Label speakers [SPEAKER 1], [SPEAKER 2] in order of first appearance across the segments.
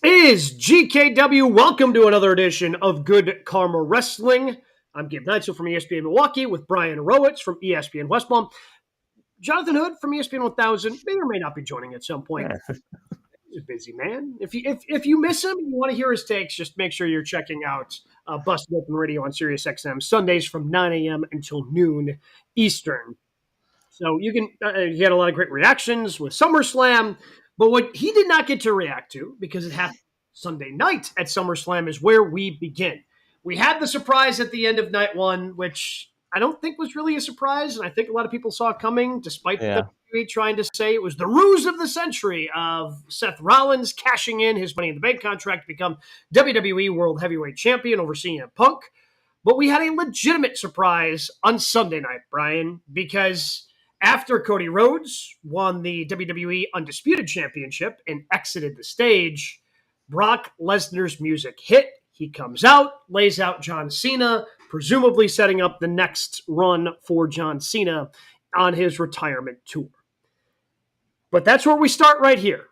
[SPEAKER 1] is GKW. Welcome to another edition of Good Karma Wrestling. I'm Gabe Neitzel from ESPN Milwaukee with Brian Rowitz from ESPN West Palm. Jonathan Hood from ESPN 1000 may or may not be joining at some point. He's a busy man. If you miss him and you want to hear his takes, just make sure you're checking out Busted Open Radio on SiriusXM Sundays from 9 a.m. until noon Eastern. So you can he had a lot of great reactions with SummerSlam. But what he did not get to react to, because it happened Sunday night at SummerSlam, is where we begin. We had the surprise at the end of night one, which I don't think was really a surprise, and I think a lot of people saw it coming, despite the WWE trying to say it was the ruse of the century of Seth Rollins cashing in his Money in the Bank contract to become WWE World Heavyweight Champion over CM Punk. But we had a legitimate surprise on Sunday night, Brian, because after Cody Rhodes won the WWE Undisputed Championship and exited the stage, Brock Lesnar's music hit. He comes out, lays out John Cena, presumably setting up the next run for John Cena on his retirement tour. But that's where we start right here.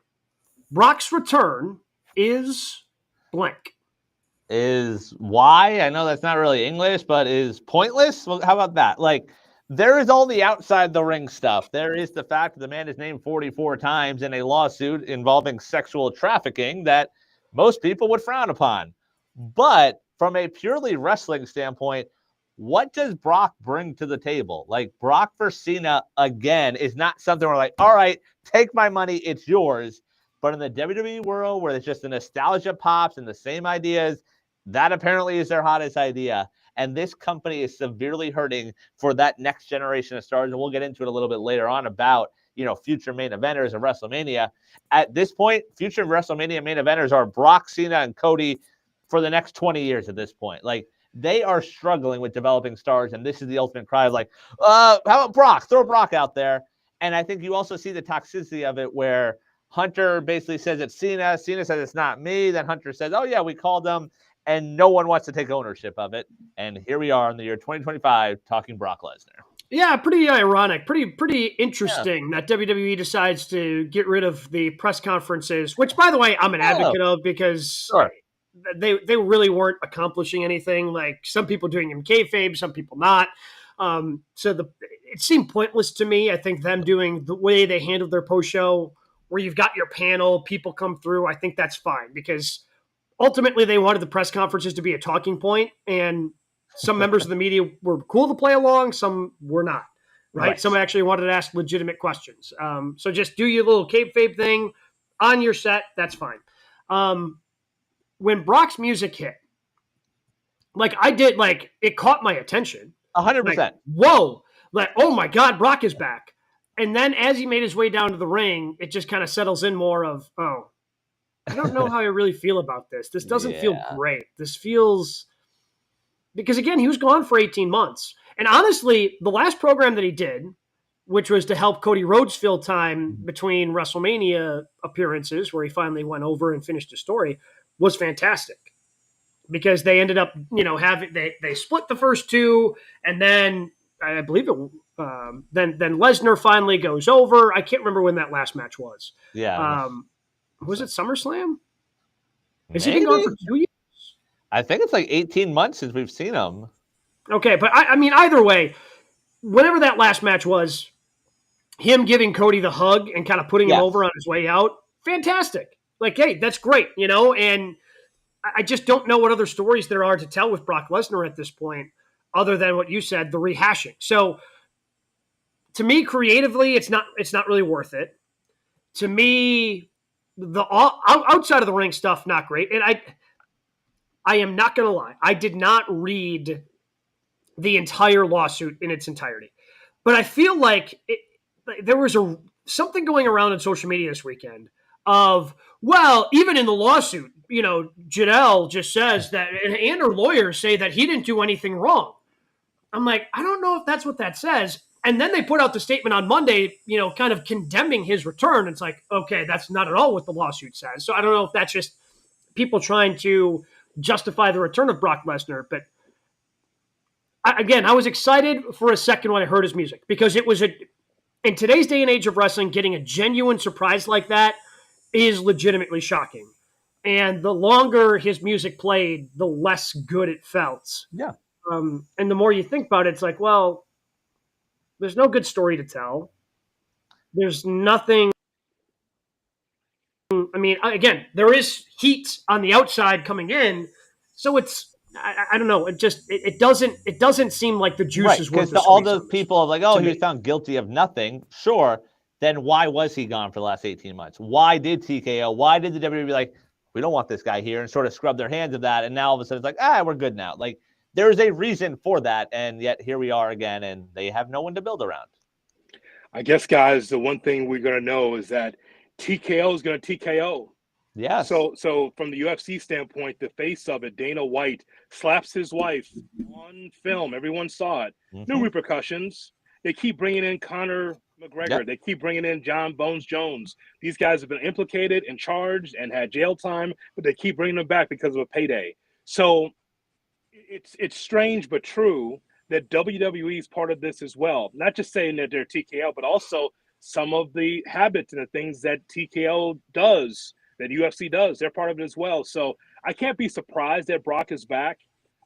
[SPEAKER 1] Brock's return is blank.
[SPEAKER 2] Is why? I know that's not really English, but is pointless? Well, how about that? There is all the outside the ring stuff. There is the fact that the man is named 44 times in a lawsuit involving sexual trafficking that most people would frown upon. But from a purely wrestling standpoint, what does Brock bring to the table? Brock for Cena, again, is not something where all right, take my money, it's yours. But in the WWE world where it's just the nostalgia pops and the same ideas, that apparently is their hottest idea. And this company is severely hurting for that next generation of stars. And we'll get into it a little bit later on about, future main eventers of WrestleMania. At this point, future WrestleMania main eventers are Brock, Cena, and Cody for the next 20 years at this point. They are struggling with developing stars. And this is the ultimate cry of how about Brock? Throw Brock out there. And I think you also see the toxicity of it where Hunter basically says it's Cena. Cena says it's not me. Then Hunter says, oh, yeah, we called them. And no one wants to take ownership of it. And here we are in the year 2025 talking Brock Lesnar.
[SPEAKER 1] Yeah, pretty ironic, pretty interesting that WWE decides to get rid of the press conferences, which, by the way, I'm an advocate of because they really weren't accomplishing anything. Some people doing them kayfabe, some people not. It seemed pointless to me. I think them doing the way they handled their post show, where you've got your panel, people come through. I think that's fine because ultimately, they wanted the press conferences to be a talking point, and some members of the media were cool to play along, some were not, right? Some actually wanted to ask legitimate questions. So just do your little kayfabe thing on your set, that's fine. When Brock's music hit, it caught my attention.
[SPEAKER 2] 100%.
[SPEAKER 1] Whoa, oh my God, Brock is back. And then as he made his way down to the ring, it just kind of settles in more of, I don't know how I really feel about this. This doesn't feel great. This feels – because, again, he was gone for 18 months. And honestly, the last program that he did, which was to help Cody Rhodes fill time between WrestleMania appearances, where he finally went over and finished his story, was fantastic. Because they ended up, they split the first two, and then I believe it then Lesnar finally goes over. I can't remember when that last match was.
[SPEAKER 2] Yeah.
[SPEAKER 1] Was it SummerSlam? Has he been gone for 2 years?
[SPEAKER 2] I think it's 18 months since we've seen him.
[SPEAKER 1] Okay, but I mean, either way, whenever that last match was, him giving Cody the hug and kind of putting him over on his way out, fantastic. Hey, that's great, and I just don't know what other stories there are to tell with Brock Lesnar at this point, other than what you said, the rehashing. So, to me, creatively, it's not really worth it. To me, the outside of the ring stuff, not great. And I am not going to lie. I did not read the entire lawsuit in its entirety, but I feel like there was something going around on social media this weekend of, well, even in the lawsuit, Janelle just says that, and her lawyers say that he didn't do anything wrong. I'm like, I don't know if that's what that says. And then they put out the statement on Monday, kind of condemning his return. It's okay, that's not at all what the lawsuit says. So I don't know if that's just people trying to justify the return of Brock Lesnar. But I was excited for a second when I heard his music because it was in today's day and age of wrestling, getting a genuine surprise like that is legitimately shocking. And the longer his music played, the less good it felt.
[SPEAKER 2] Yeah.
[SPEAKER 1] And the more you think about it, it's like, well, there's no good story to tell. There's nothing. I mean, again, there is heat on the outside coming in, so it's. I don't know. It doesn't seem like the juice is worth the squeeze.
[SPEAKER 2] All those people are like, oh, he was
[SPEAKER 1] me.
[SPEAKER 2] found guilty of nothing. Sure. Then why was he gone for the last 18 months? Why did TKO? Why did the WWE be like, we don't want this guy here, and sort of scrub their hands of that? And now all of a sudden it's like, we're good now. Like, there's a reason for that, and yet here we are again, and they have no one to build around.
[SPEAKER 3] I guess, guys, the one thing we're going to know is that TKO is going to TKO.
[SPEAKER 2] Yes.
[SPEAKER 3] So from the UFC standpoint, the face of it, Dana White slaps his wife on film. Everyone saw it.
[SPEAKER 2] Mm-hmm.
[SPEAKER 3] No repercussions. They keep bringing in Conor McGregor.
[SPEAKER 2] Yep.
[SPEAKER 3] They keep bringing in John Bones Jones. These guys have been implicated and charged and had jail time, but they keep bringing them back because of a payday. So it's strange but true that WWE is part of this as well. Not just saying that they're TKO, but also some of the habits and the things that TKO does, that UFC does, they're part of it as well. So I can't be surprised that Brock is back.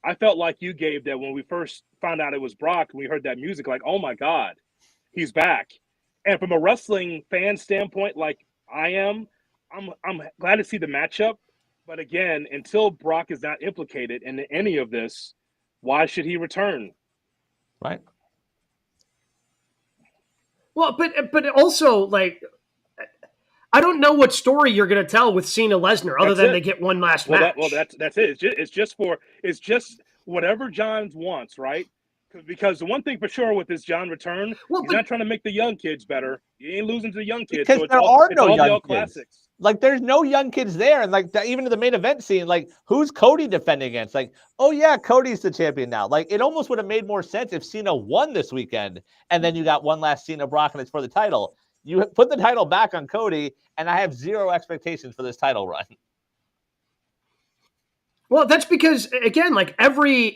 [SPEAKER 3] I felt like you, Gabe, that when we first found out it was Brock and we heard that music, like, oh my God, he's back. And from a wrestling fan standpoint, like I am, I'm glad to see the matchup. But again, until Brock is not implicated in any of this, why should he return?
[SPEAKER 2] Right.
[SPEAKER 1] Well, but also, like, I don't know what story you're going to tell with Cena Lesnar other than they get one last match.
[SPEAKER 3] That's it. It's just whatever John wants, right? Because the one thing for sure with this John return, he's not trying to make the young kids better. He ain't losing to the young kids.
[SPEAKER 2] Because there are no young kids.
[SPEAKER 3] Classics.
[SPEAKER 2] Like, there's no young kids there. And, like, even to the main event scene, like, who's Cody defending against? Like, oh, yeah, Cody's the champion now. Like, it almost would have made more sense if Cena won this weekend, and then you got one last Cena Brock, and it's for the title. You put the title back on Cody, and I have zero expectations for this title run.
[SPEAKER 1] Well, that's because, again, like, every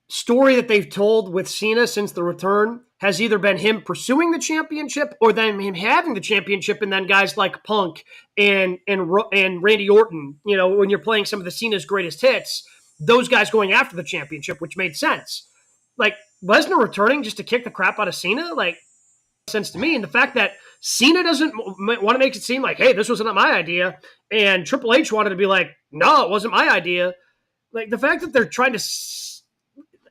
[SPEAKER 1] story that they've told with Cena since the return has either been him pursuing the championship or then him having the championship, and then guys like Punk and Randy Orton, you know, when you're playing some of the Cena's greatest hits, those guys going after the championship, which made sense. Like, Lesnar returning just to kick the crap out of Cena, like, sense to me. And the fact that Cena doesn't want to make it seem like, hey, this wasn't my idea, and Triple H wanted to be like, no, it wasn't my idea. Like, the fact that they're trying to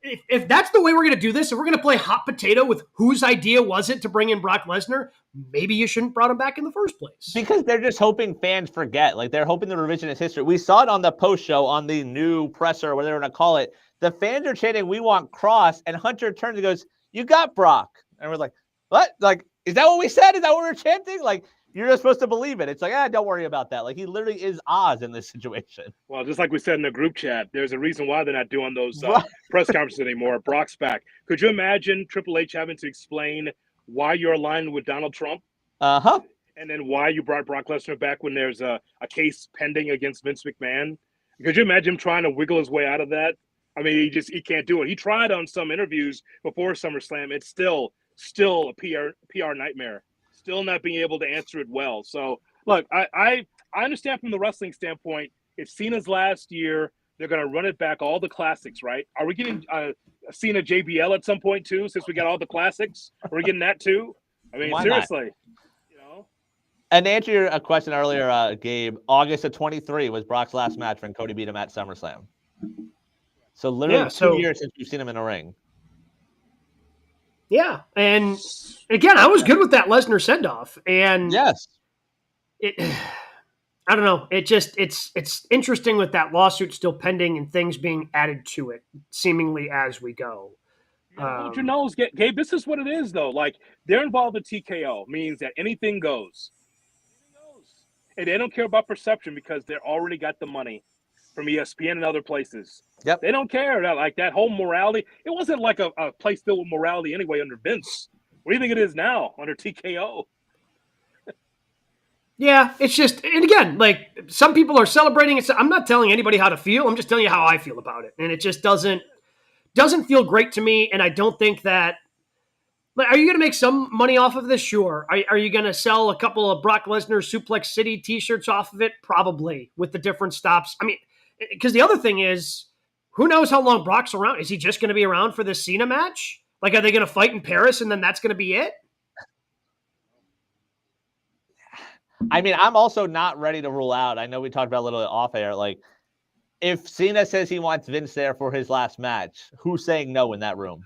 [SPEAKER 1] if that's the way we're going to do this, if we're going to play hot potato with whose idea was it to bring in Brock Lesnar, maybe you shouldn't brought him back in the first place.
[SPEAKER 2] Because they're just hoping fans forget. Like, they're hoping the revisionist history. We saw it on the post show, on the new presser, whatever they're going to call it. The fans are chanting, we want Cross, and Hunter turns and goes, you got Brock. And we're like, what? Like, is that what we said? Is that what we're chanting? Like, you're just supposed to believe it. It's like, don't worry about that. Like, he literally is Oz in this situation.
[SPEAKER 3] Well, just like we said in the group chat, there's a reason why they're not doing those press conferences anymore. Brock's back. Could you imagine Triple H having to explain why you're aligned with Donald Trump?
[SPEAKER 2] Uh-huh.
[SPEAKER 3] And then why you brought Brock Lesnar back when there's a case pending against Vince McMahon? Could you imagine him trying to wiggle his way out of that? I mean, he can't do it. He tried on some interviews before SummerSlam. It's still a PR nightmare. Still not being able to answer it well. So, look, I understand from the wrestling standpoint, it's Cena's last year. They're going to run it back, all the classics, right? Are we getting Cena JBL at some point, too, since we got all the classics? Are we getting that, too? I mean,
[SPEAKER 2] Why
[SPEAKER 3] seriously.
[SPEAKER 2] Not? You know? And to answer your question earlier, Gabe, August of 23 was Brock's last match when Cody beat him at SummerSlam. So, literally 2 years since we've seen him in a ring.
[SPEAKER 1] Yeah, and again, I was good with that Lesnar send-off, and
[SPEAKER 2] yes,
[SPEAKER 1] I don't know. It's interesting with that lawsuit still pending and things being added to it, seemingly as we go.
[SPEAKER 3] Hold your nose, Gabe. This is what it is, though. Like, they're involved in TKO, means that anything goes, and they don't care about perception because they already got the money from ESPN and other places.
[SPEAKER 2] Yep.
[SPEAKER 3] They don't care. That whole morality. It wasn't like a place filled with morality anyway under Vince. What do you think it is now under TKO?
[SPEAKER 1] Yeah, it's just, and again, like, some people are celebrating it. I'm not telling anybody how to feel. I'm just telling you how I feel about it. And it just doesn't feel great to me. And I don't think that, Like, are you going to make some money off of this? Sure. Are you going to sell a couple of Brock Lesnar Suplex City t-shirts off of it? Probably, with the different stops. I mean, because the other thing is, who knows how long Brock's around? Is he just going to be around for this Cena match? Like, are they going to fight in Paris and then that's going to be it?
[SPEAKER 2] I mean, I'm also not ready to rule out. I know we talked about a little bit off air. Like, if Cena says he wants Vince there for his last match, who's saying no in that room?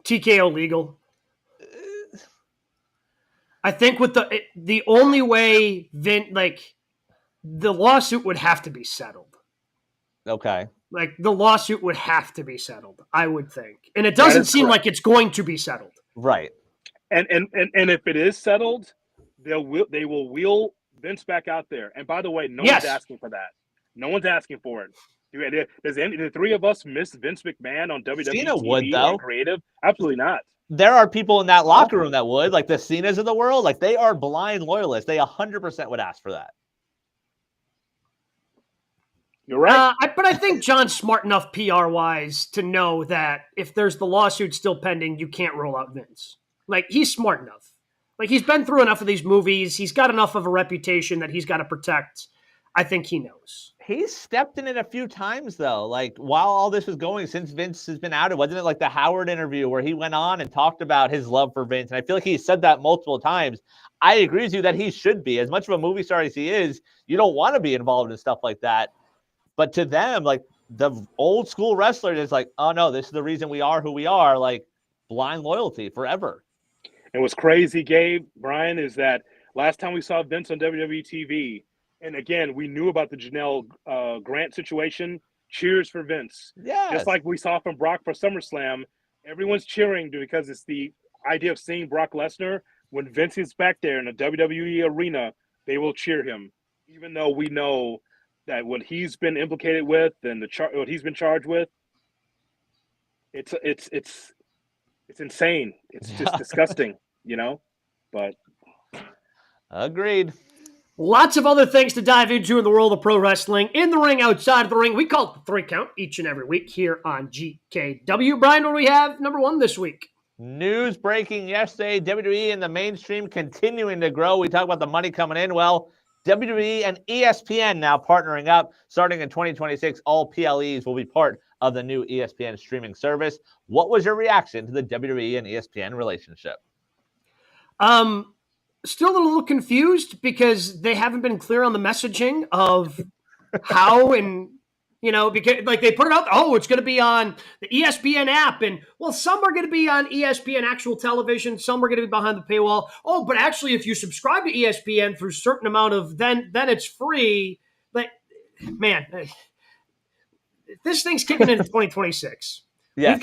[SPEAKER 1] TKO legal. I think with the only way the lawsuit would have to be settled.
[SPEAKER 2] Okay.
[SPEAKER 1] Like, the lawsuit would have to be settled, I would think. And it doesn't seem like it's going to be settled.
[SPEAKER 2] Right.
[SPEAKER 3] And if it is settled, they will wheel Vince back out there. And by the way, no one's asking for that. No one's asking for it. Does the three of us miss Vince McMahon on WWE
[SPEAKER 2] Cena
[SPEAKER 3] TV
[SPEAKER 2] would, though.
[SPEAKER 3] and creative? Absolutely not.
[SPEAKER 2] There are people in that locker room that would, like the Cenas of the world. Like, they are blind loyalists. They 100% would ask for that.
[SPEAKER 3] You're right.
[SPEAKER 1] But I think John's smart enough PR-wise to know that if there's the lawsuit still pending, you can't roll out Vince. Like, he's smart enough. Like, he's been through enough of these movies. He's got enough of a reputation that he's got to protect. I think he knows.
[SPEAKER 2] He's stepped in it a few times, though. Like, while all this was going, since Vince has been outed, wasn't it like the Howard interview where he went on and talked about his love for Vince? And I feel like he said that multiple times. I agree with you that he should be. As much of a movie star as he is, you don't want to be involved in stuff like that. But to them, like, the old school wrestler is like, oh, no, this is the reason we are who we are. Like, blind loyalty forever.
[SPEAKER 3] And what's crazy, Gabe, Brian, is that last time we saw Vince on WWE TV, and again, we knew about the Janelle Grant situation. Cheers for Vince.
[SPEAKER 2] Yeah.
[SPEAKER 3] Just like we saw from Brock for SummerSlam, everyone's cheering because it's the idea of seeing Brock Lesnar. When Vince is back there in the WWE arena, they will cheer him, even though we know that what he's been implicated with and what he's been charged with, it's insane. It's just disgusting, But
[SPEAKER 2] agreed.
[SPEAKER 1] Lots of other things to dive into in the world of pro wrestling. In the ring, outside of the ring. We call it the 3 count each and every week here on GKW. Brian, what do we have number 1 this week?
[SPEAKER 2] News breaking yesterday. WWE and the mainstream continuing to grow. We talk about the money coming in. Well, WWE and ESPN now partnering up. Starting in 2026, all PLEs will be part of the new ESPN streaming service. What was your reaction to the WWE and ESPN relationship?
[SPEAKER 1] Still a little confused because they haven't been clear on the messaging of how and, because like they put it out, it's going to be on the ESPN app. And well, some are going to be on ESPN actual television. Some are going to be behind the paywall. Oh, but actually if you subscribe to ESPN through a certain amount of, then it's free. But man, this thing's kicking in 2026.
[SPEAKER 2] Yes.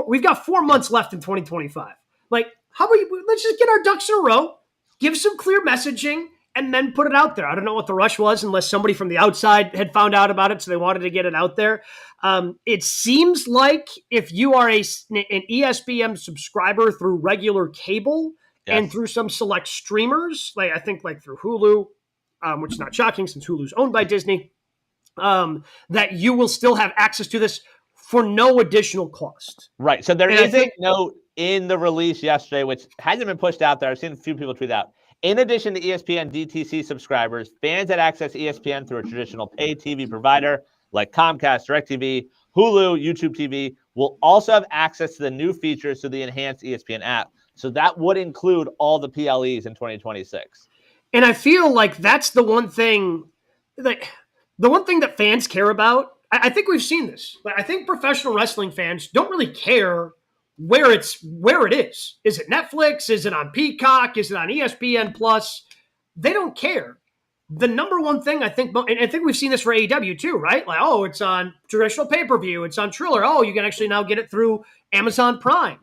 [SPEAKER 1] We've got 4 months left in 2025. Like, how about let's just get our ducks in a row. Give some clear messaging, and then put it out there. I don't know what the rush was unless somebody from the outside had found out about it, so they wanted to get it out there. It seems like if you are an ESPN subscriber through regular cable and through some select streamers, like I think like through Hulu, which is not shocking since Hulu's owned by Disney, that you will still have access to this for no additional cost.
[SPEAKER 2] Right. So there is a note in the release yesterday, which hasn't been pushed out there. I've seen a few people tweet out. In addition to ESPN DTC subscribers, fans that access ESPN through a traditional pay TV provider like Comcast, DirecTV, Hulu, YouTube TV will also have access to the new features through the enhanced ESPN app. So that would include all the PLEs in 2026.
[SPEAKER 1] And I feel like that's the one thing that fans care about. I think we've seen this, but I think professional wrestling fans don't really care where it is. Is it Netflix? Is it on Peacock? Is it on ESPN Plus? They don't care. The number one thing I think, and I think we've seen this for AEW too, right? Like, it's on traditional pay-per-view. It's on Triller. You can actually now get it through Amazon Prime.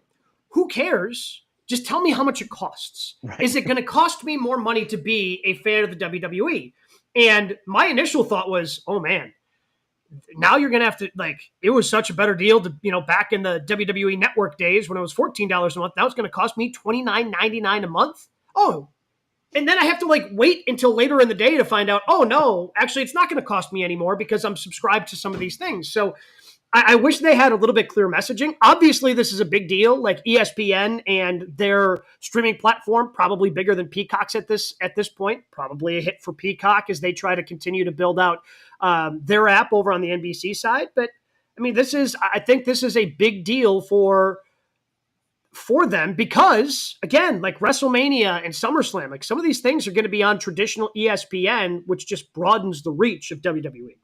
[SPEAKER 1] Who cares? Just tell me how much it costs. Right. Is it going to cost me more money to be a fan of the WWE? And my initial thought was, oh man, now you're going to have to, it was such a better deal to, back in the WWE Network days when it was $14 a month. Now it's going to cost me $29.99 a month. Oh, and then I have to wait until later in the day to find out, oh no, actually it's not going to cost me anymore because I'm subscribed to some of these things. So I wish they had a little bit clear messaging. Obviously, this is a big deal. Like ESPN and their streaming platform, probably bigger than Peacock's at this point. Probably a hit for Peacock as they try to continue to build out their app over on the NBC side. But I mean, I think this is a big deal for them because, again, like WrestleMania and SummerSlam, like some of these things are going to be on traditional ESPN, which just broadens the reach of WWE.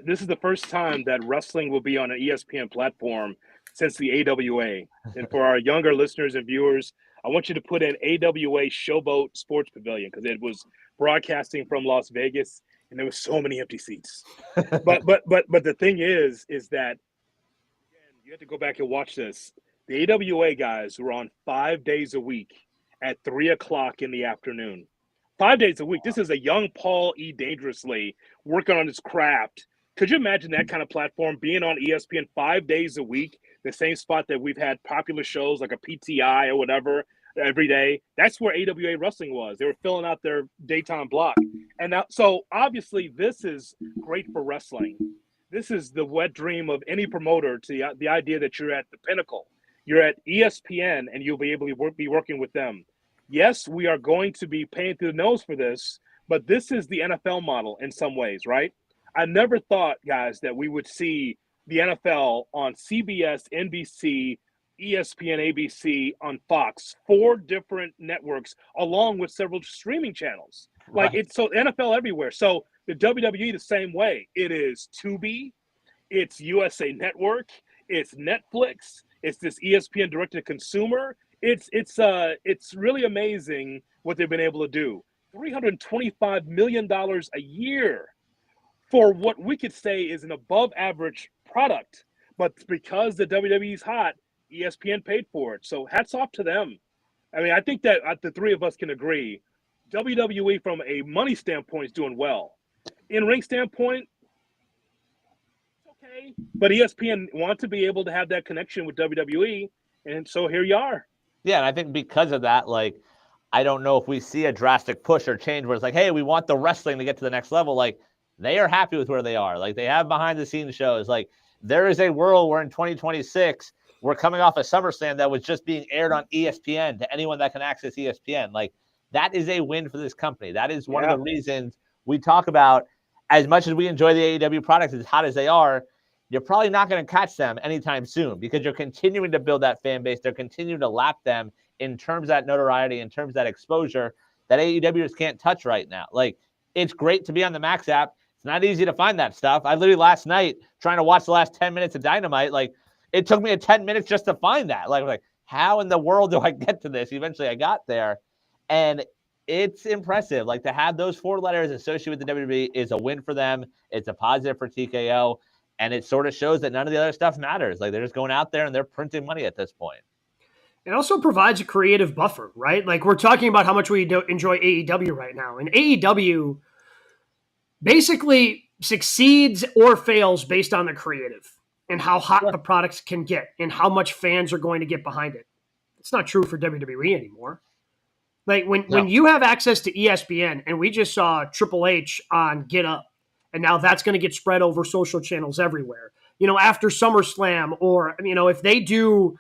[SPEAKER 3] This is the first time that wrestling will be on an ESPN platform since the AWA. And for our younger listeners and viewers, I want you to put in AWA Showboat Sports Pavilion because it was broadcasting from Las Vegas, and there was so many empty seats. but the thing is that again, you have to go back and watch this. The AWA guys were on 5 days a week at 3:00 in the afternoon. 5 days a week. This is a young Paul E. Dangerously working on his craft. Could you imagine that kind of platform being on ESPN 5 days a week, the same spot that we've had popular shows like a PTI or whatever every day? That's where AWA Wrestling was. They were filling out their daytime block. And now, so obviously this is great for wrestling. This is the wet dream of any promoter, to the idea that you're at the pinnacle. You're at ESPN and you'll be able to be working with them. Yes, we are going to be paying through the nose for this, but this is the NFL model in some ways, right? I never thought, guys, that we would see the NFL on CBS, NBC, ESPN, ABC, on Fox, 4 different networks, along with several streaming channels. Like it's so NFL everywhere. So the WWE the same way. It is Tubi, it's USA Network, it's Netflix, it's this ESPN direct to consumer. It's really amazing what they've been able to do. $325 million a year for what we could say is an above average product. But because the WWE's hot, ESPN paid for it. So hats off to them. I mean, I think that the three of us can agree. WWE from a money standpoint is doing well. In ring standpoint, okay. But ESPN want to be able to have that connection with WWE. And so here you are.
[SPEAKER 2] Yeah, and I think because of that, like, I don't know if we see a drastic push or change where it's like, hey, we want the wrestling to get to the next level. Like, they are happy with where they are. Like, they have behind-the-scenes shows. Like, there is a world where in 2026, we're coming off a SummerSlam that was just being aired on ESPN to anyone that can access ESPN. Like, that is a win for this company. That is one of the reasons we talk about, as much as we enjoy the AEW products, as hot as they are, you're probably not going to catch them anytime soon because you're continuing to build that fan base. They're continuing to lap them in terms of that notoriety, in terms of that exposure that AEWers can't touch right now. Like, it's great to be on the Max app. It's not easy to find that stuff. I literally last night trying to watch the last 10 minutes of Dynamite, like, it took me 10 minutes just to find that. Like, how in the world do I get to this? Eventually I got there. And it's impressive. Like, to have those 4 letters associated with the WWE is a win for them. It's a positive for TKO. And it sort of shows that none of the other stuff matters. Like, they're just going out there and they're printing money at this point.
[SPEAKER 1] It also provides a creative buffer, right? Like, we're talking about how much we enjoy AEW right now. And AEW basically succeeds or fails based on the creative and how hot the products can get and how much fans are going to get behind it. It's not true for WWE anymore. Like, when you have access to ESPN, and we just saw Triple H on Get Up, and now that's going to get spread over social channels everywhere. After SummerSlam, or, if they do,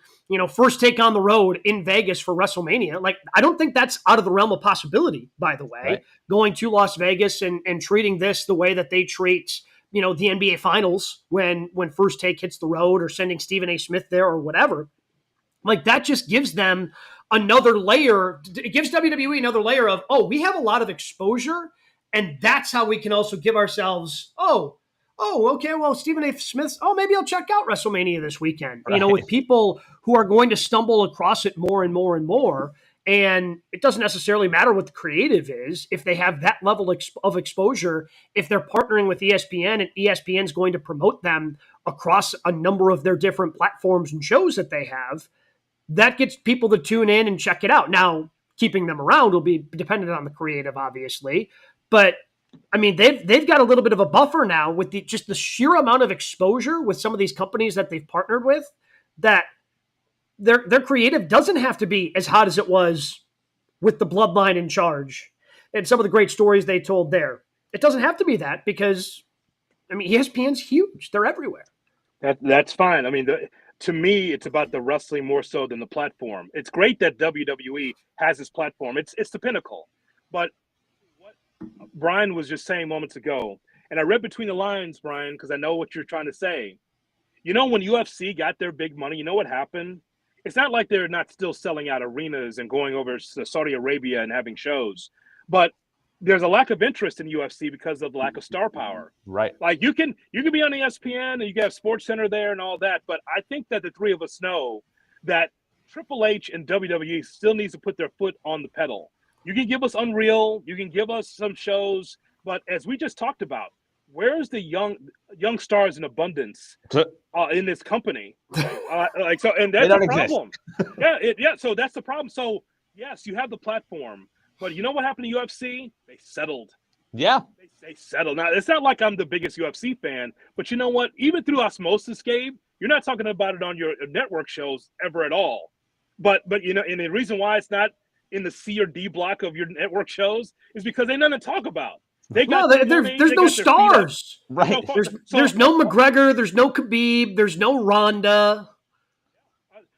[SPEAKER 1] First Take on the Road in Vegas for WrestleMania, like, I don't think that's out of the realm of possibility, by the way, right. Going to Las Vegas and treating this the way that they treat, the NBA Finals when First Take hits the road, or sending Stephen A. Smith there or whatever. Like, that just gives them another layer. It gives WWE another layer of, we have a lot of exposure. And that's how we can also give ourselves, okay, well, Stephen A. Smith, maybe I'll check out WrestleMania this weekend. Right. With people who are going to stumble across it more and more and more. And it doesn't necessarily matter what the creative is. If they have that level of exposure, if they're partnering with ESPN and ESPN's going to promote them across a number of their different platforms and shows that they have, that gets people to tune in and check it out. Now, keeping them around will be dependent on the creative, obviously. But I mean, they've got a little bit of a buffer now with just the sheer amount of exposure with some of these companies that they've partnered with, that their creative doesn't have to be as hot as it was with the Bloodline in charge and some of the great stories they told there. it doesn't have to be that because, I mean, ESPN's huge. They're everywhere.
[SPEAKER 3] That's fine. I mean, to me, it's about the wrestling more so than the platform. It's great that WWE has this platform. It's the pinnacle. But what Brian was just saying moments ago, and I read between the lines, Brian, because I know what you're trying to say. You know, when UFC got their big money, you know what happened? It's not like they're not still selling out arenas and going over to Saudi Arabia and having shows, but there's a lack of interest in UFC because of the lack of star power.
[SPEAKER 2] Right.
[SPEAKER 3] Like you can be on ESPN and you can have Sports Center there and all that, but I think that the three of us know that Triple H and WWE still needs to put their foot on the pedal. You can give us Unreal, you can give us some shows, but as we just talked about, where's the young stars in abundance in this company? Like so, and that's the problem. So that's the problem. So yes, you have the platform, but you know what happened to UFC? They settled.
[SPEAKER 2] Yeah,
[SPEAKER 3] they settled. Now it's not like I'm the biggest UFC fan, but you know what? Even through osmosis, Gabe, you're not talking about it on your network shows ever at all. But you know, and the reason why it's not in the C or D block of your network shows is because they nothing to talk about. There's
[SPEAKER 1] no stars.
[SPEAKER 2] Right.
[SPEAKER 1] There's no McGregor. There's no Khabib. There's no Ronda.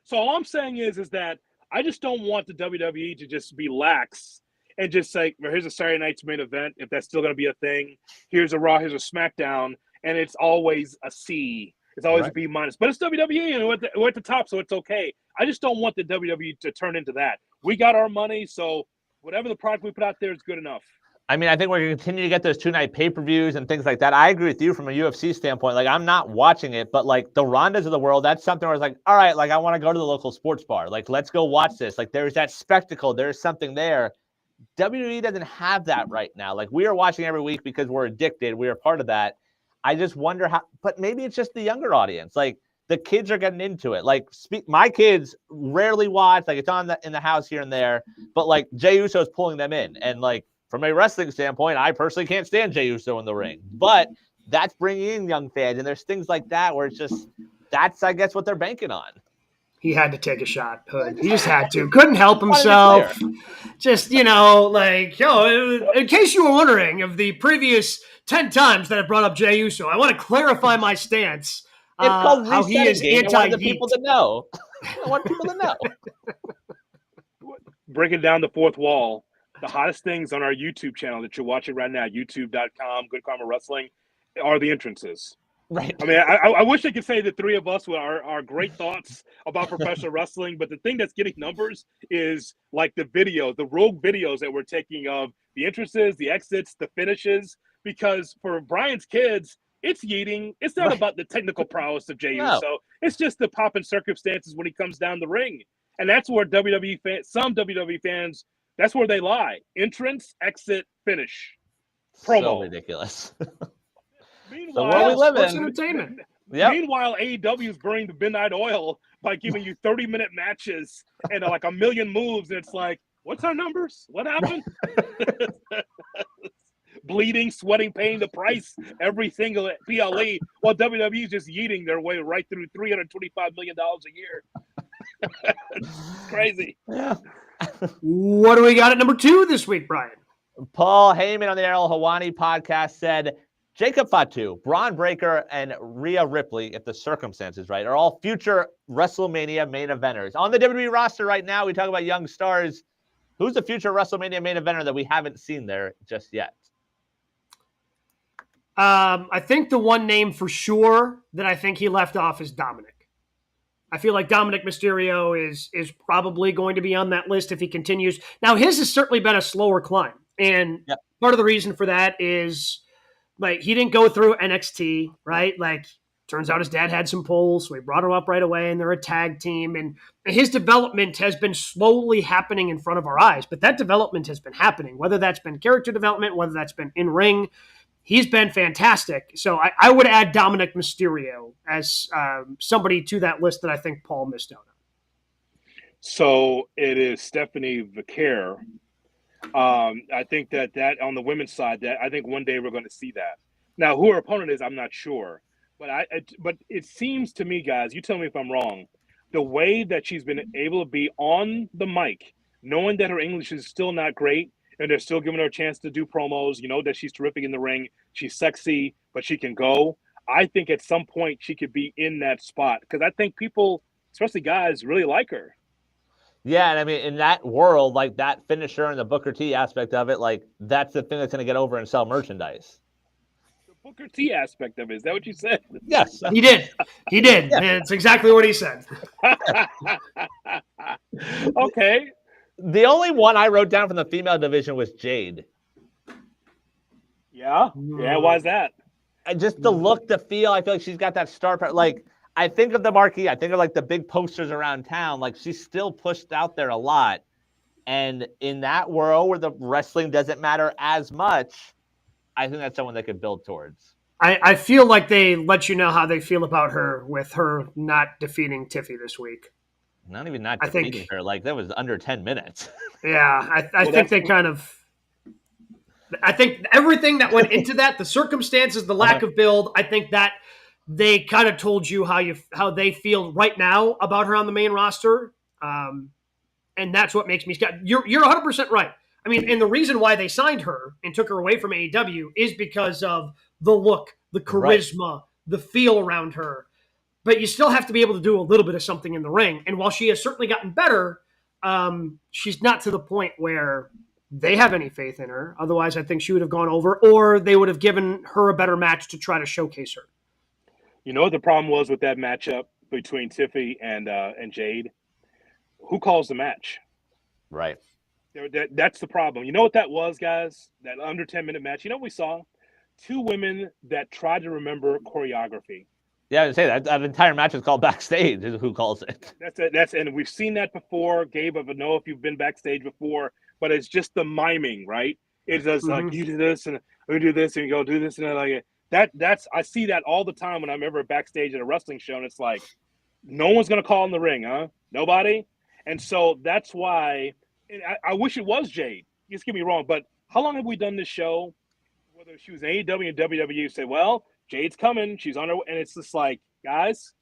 [SPEAKER 3] So all I'm saying is that I just don't want the WWE to just be lax and just say, well, here's a Saturday night's main event, if that's still going to be a thing. Here's a Raw, here's a SmackDown, and it's always a C. It's always a B minus. But it's WWE, and we're at the top, so it's okay. I just don't want the WWE to turn into that. We got our money, so whatever the product we put out there is good enough.
[SPEAKER 2] I mean, I think we're going to continue to get those 2-night pay-per-views and things like that. I agree with you from a UFC standpoint. Like, I'm not watching it, but, like, the Rondas of the world, that's something where I was like, all right, like, I want to go to the local sports bar. Like, let's go watch this. Like, there's that spectacle. There's something there. WWE doesn't have that right now. Like, we are watching every week because we're addicted. We are part of that. I just wonder how – but maybe it's just the younger audience. Like, the kids are getting into it. Like, my kids rarely watch. Like, it's on in the house here and there. But, like, Jey Uso's pulling them in. And, like, from a wrestling standpoint, I personally can't stand Jey Uso in the ring. But that's bringing in young fans. And there's things like that where it's just – that's, I guess, what they're banking on.
[SPEAKER 1] He had to take a shot, Hood. He just had to. Couldn't help himself. Just, you know, like, in case you were wondering, of the previous 10 times that I brought up Jey Uso, I want to clarify my stance.
[SPEAKER 2] It's called
[SPEAKER 1] how he is anti-heat.
[SPEAKER 2] I want the people to know. I want people to know.
[SPEAKER 3] Breaking down the fourth wall, the hottest things on our YouTube channel that you're watching right now, youtube.com, Good Karma Wrestling, are the entrances.
[SPEAKER 2] Right.
[SPEAKER 3] I mean, I wish I could say the three of us with our great thoughts about professional wrestling, but the thing that's getting numbers is like the videos, the rogue videos that we're taking of the entrances, the exits, the finishes, because for Brian's kids, it's yeeting. It's not about the technical prowess of Jey Uso. It's just the pop and circumstances when he comes down the ring. And that's where WWE fans, some WWE fans, that's where they lie. Entrance, exit, finish. Promo.
[SPEAKER 2] So ridiculous.
[SPEAKER 3] Meanwhile,
[SPEAKER 2] we live in.
[SPEAKER 1] Entertainment.
[SPEAKER 2] Yep.
[SPEAKER 3] Meanwhile, AEW is burning the midnight oil by giving you 30-minute matches and like a million moves. And it's like, what's our numbers? What happened? Bleeding, sweating, paying the price every single PLE, while WWE is just yeeting their way right through $325 million a year. Crazy.
[SPEAKER 2] Yeah.
[SPEAKER 1] What do we got at number 2 this week, Brian?
[SPEAKER 2] Paul Heyman on the Errol Hawani podcast said, Jacob Fatu, Braun Breaker, and Rhea Ripley, if the circumstances right, are all future WrestleMania main eventers. On the WWE roster right now, we talk about young stars. Who's the future WrestleMania main eventer that we haven't seen there just yet?
[SPEAKER 1] I think the one name for sure that I think he left off is Dominic. I feel like Dominic Mysterio is probably going to be on that list if he continues. Now, his has certainly been a slower climb. And part of the reason for that is, like, he didn't go through NXT, right? Like, turns out his dad had some pulls, so he brought him up right away, and they're a tag team. And his development has been slowly happening in front of our eyes. But that development has been happening, whether that's been character development, whether that's been in-ring. He's been fantastic. So I would add Dominic Mysterio as somebody to that list that I think Paul missed out on.
[SPEAKER 3] So it is Stephanie Vaquer. I think that on the women's side, that I think one day we're going to see that. Now, who her opponent is, I'm not sure. But it seems to me, guys, you tell me if I'm wrong, the way that she's been able to be on the mic, knowing that her English is still not great, and they're still giving her a chance to do promos. You know that she's terrific in the ring. She's sexy, but she can go. I think at some point she could be in that spot because I think people, especially guys, really like her.
[SPEAKER 2] Yeah, and I mean, in that world, like that finisher and the Booker T aspect of it, like that's the thing that's going to get over and sell merchandise.
[SPEAKER 3] The Booker T aspect of it, is that what you said?
[SPEAKER 2] Yes.
[SPEAKER 1] He did. Yeah. It's exactly what he said.
[SPEAKER 3] Okay.
[SPEAKER 2] The only one I wrote down from the female division was Jade.
[SPEAKER 3] Yeah. Why is that?
[SPEAKER 2] And just the look, the feel. I feel like she's got that star power. Like, I think of the marquee. I think of like the big posters around town. Like, she's still pushed out there a lot. And in that world where the wrestling doesn't matter as much, I think that's someone they could build towards.
[SPEAKER 1] I feel like they let you know how they feel about her with her not defeating Tiffy this week.
[SPEAKER 2] Not even not defeating her. Like, that was under 10 minutes.
[SPEAKER 1] Yeah, I think they kind of... I think everything that went into that, the circumstances, the lack of build, I think that they kind of told you how they feel right now about her on the main roster. And that's what makes me... You're 100% right. I mean, and the reason why they signed her and took her away from AEW is because of the look, the charisma, the feel around her. But you still have to be able to do a little bit of something in the ring. And while she has certainly gotten better, she's not to the point where they have any faith in her. Otherwise, I think she would have gone over, or they would have given her a better match to try to showcase her.
[SPEAKER 3] You know what the problem was with that matchup between Tiffy and Jade? Who calls the match?
[SPEAKER 2] Right.
[SPEAKER 3] That's the problem. You know what that was, guys? That under 10-minute match. You know what we saw? Two women that tried to remember choreography.
[SPEAKER 2] Yeah, I would say that entire match is called backstage. Is who calls it?
[SPEAKER 3] And we've seen that before. Gabe, I don't know if you've been backstage before, but it's just the miming, right? It's just like you do this and we do this and you go do this and like that's I see that all the time when I'm ever backstage at a wrestling show, and it's like no one's gonna call in the ring, huh? Nobody. And so that's why. I wish it was Jade. Just get me wrong, but how long have we done this show? Whether she was in AEW and WWE, say, well, Jade's coming, she's on her way, and it's just like, guys,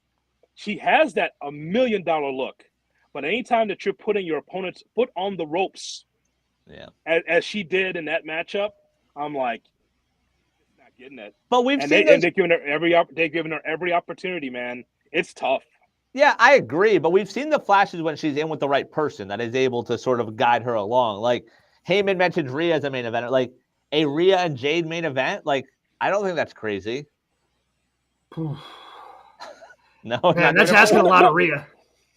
[SPEAKER 3] she has that $1 million look. But anytime that you're putting your opponent's foot on the ropes, as she did in that matchup, I'm like, not getting it.
[SPEAKER 2] But
[SPEAKER 3] they're giving her every opportunity, man. It's tough.
[SPEAKER 2] Yeah, I agree, but we've seen the flashes when she's in with the right person that is able to sort of guide her along. Like, Heyman mentioned Rhea as a main event. Like, a Rhea and Jade main event, like, I don't think that's crazy. No,
[SPEAKER 1] man, that's asking a lot of Rhea.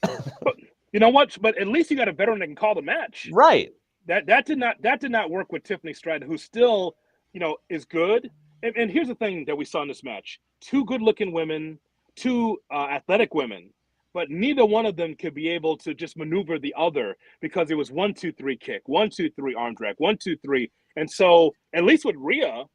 [SPEAKER 3] But you know what? But at least you got a veteran that can call the match.
[SPEAKER 2] Right.
[SPEAKER 3] That did not work with Tiffany Stratton, who still, is good. And here's the thing that we saw in this match: two good-looking women, two athletic women. But neither one of them could be able to just maneuver the other because it was 1, 2, 3 kick, 1, 2, 3 arm drag, 1, 2, 3. And so at least with Rhea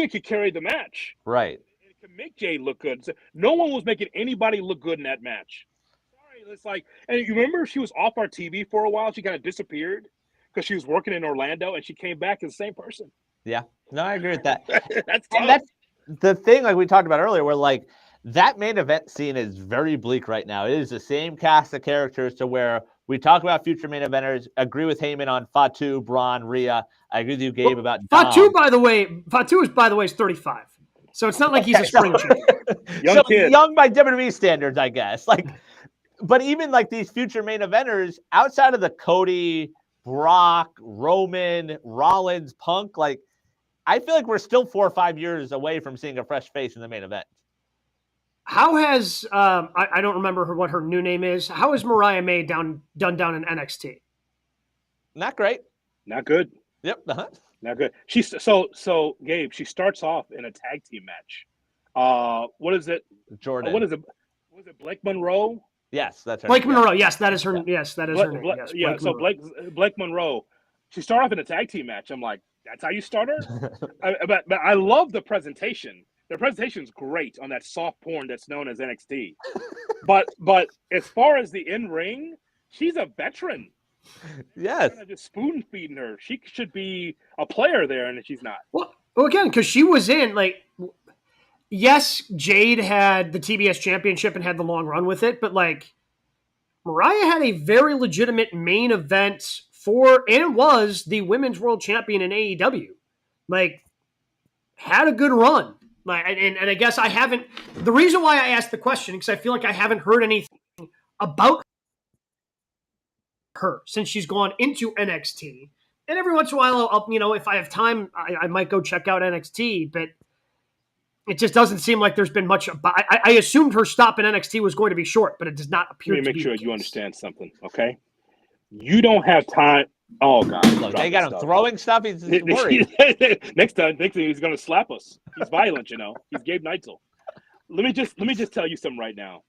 [SPEAKER 3] could carry the match.
[SPEAKER 2] Right.
[SPEAKER 3] It could make Jade look good. So no one was making anybody look good in that match. Sorry, it's like, and you remember she was off our TV for a while. She kind of disappeared because she was working in Orlando, and she came back as the same person.
[SPEAKER 2] Yeah. No, I agree with that.
[SPEAKER 3] That's tough.
[SPEAKER 2] And that's the thing, like we talked about earlier, where like that main event scene is very bleak right now. It is the same cast of characters to where we talk about future main eventers. Agree with Heyman on Fatu, Braun, Rhea. I agree with you, Gabe, about
[SPEAKER 1] Fatu. By the way, is 35, so it's not like he's a spring chicken.
[SPEAKER 3] Young kid,
[SPEAKER 2] young by WWE standards, I guess. Like, but even like these future main eventers, outside of the Cody, Brock, Roman, Rollins, Punk, like I feel like we're still 4 or 5 years away from seeing a fresh face in the main event.
[SPEAKER 1] How has I don't remember what her new name is. How has Mariah May done down in NXT?
[SPEAKER 2] Not great.
[SPEAKER 3] Not good.
[SPEAKER 2] Yep.
[SPEAKER 3] Not good. She's so Gabe. She starts off in a tag team match. What is it?
[SPEAKER 2] Jordan.
[SPEAKER 3] What is it? Was it Blake Monroe?
[SPEAKER 2] Yes, that's her.
[SPEAKER 1] Blake Monroe. Yes, that is her. Yeah. Yes, that is her name. Yes,
[SPEAKER 3] yeah. So Blake Monroe. She started off in a tag team match. I'm like, that's how you start her. But I love the presentation. The presentation's great on that soft porn that's known as NXT. but as far as the in-ring, she's a veteran.
[SPEAKER 2] Yes.
[SPEAKER 3] Kind of just spoon feeding her. She should be a player there, and she's not.
[SPEAKER 1] Well again, because she was in yes, Jade had the TBS championship and had the long run with it, but like Mariah had a very legitimate main event and was the women's world champion in AEW. Like, had a good run. Like, and I guess I haven't. The reason why I asked the question, because I feel like I haven't heard anything about her since she's gone into NXT. And every once in a while, I'll, if I have time, I might go check out NXT, but it just doesn't seem like there's been much. I assumed her stop in NXT was going to be short, but it does not appear to be.
[SPEAKER 3] Let me make sure you understand something, okay? You don't have time. Oh, God.
[SPEAKER 2] Look, they got him throwing stuff. He's worried.
[SPEAKER 3] Next time he's going to slap us. He's violent, He's Gabe Neitzel. Let me just tell you something right now.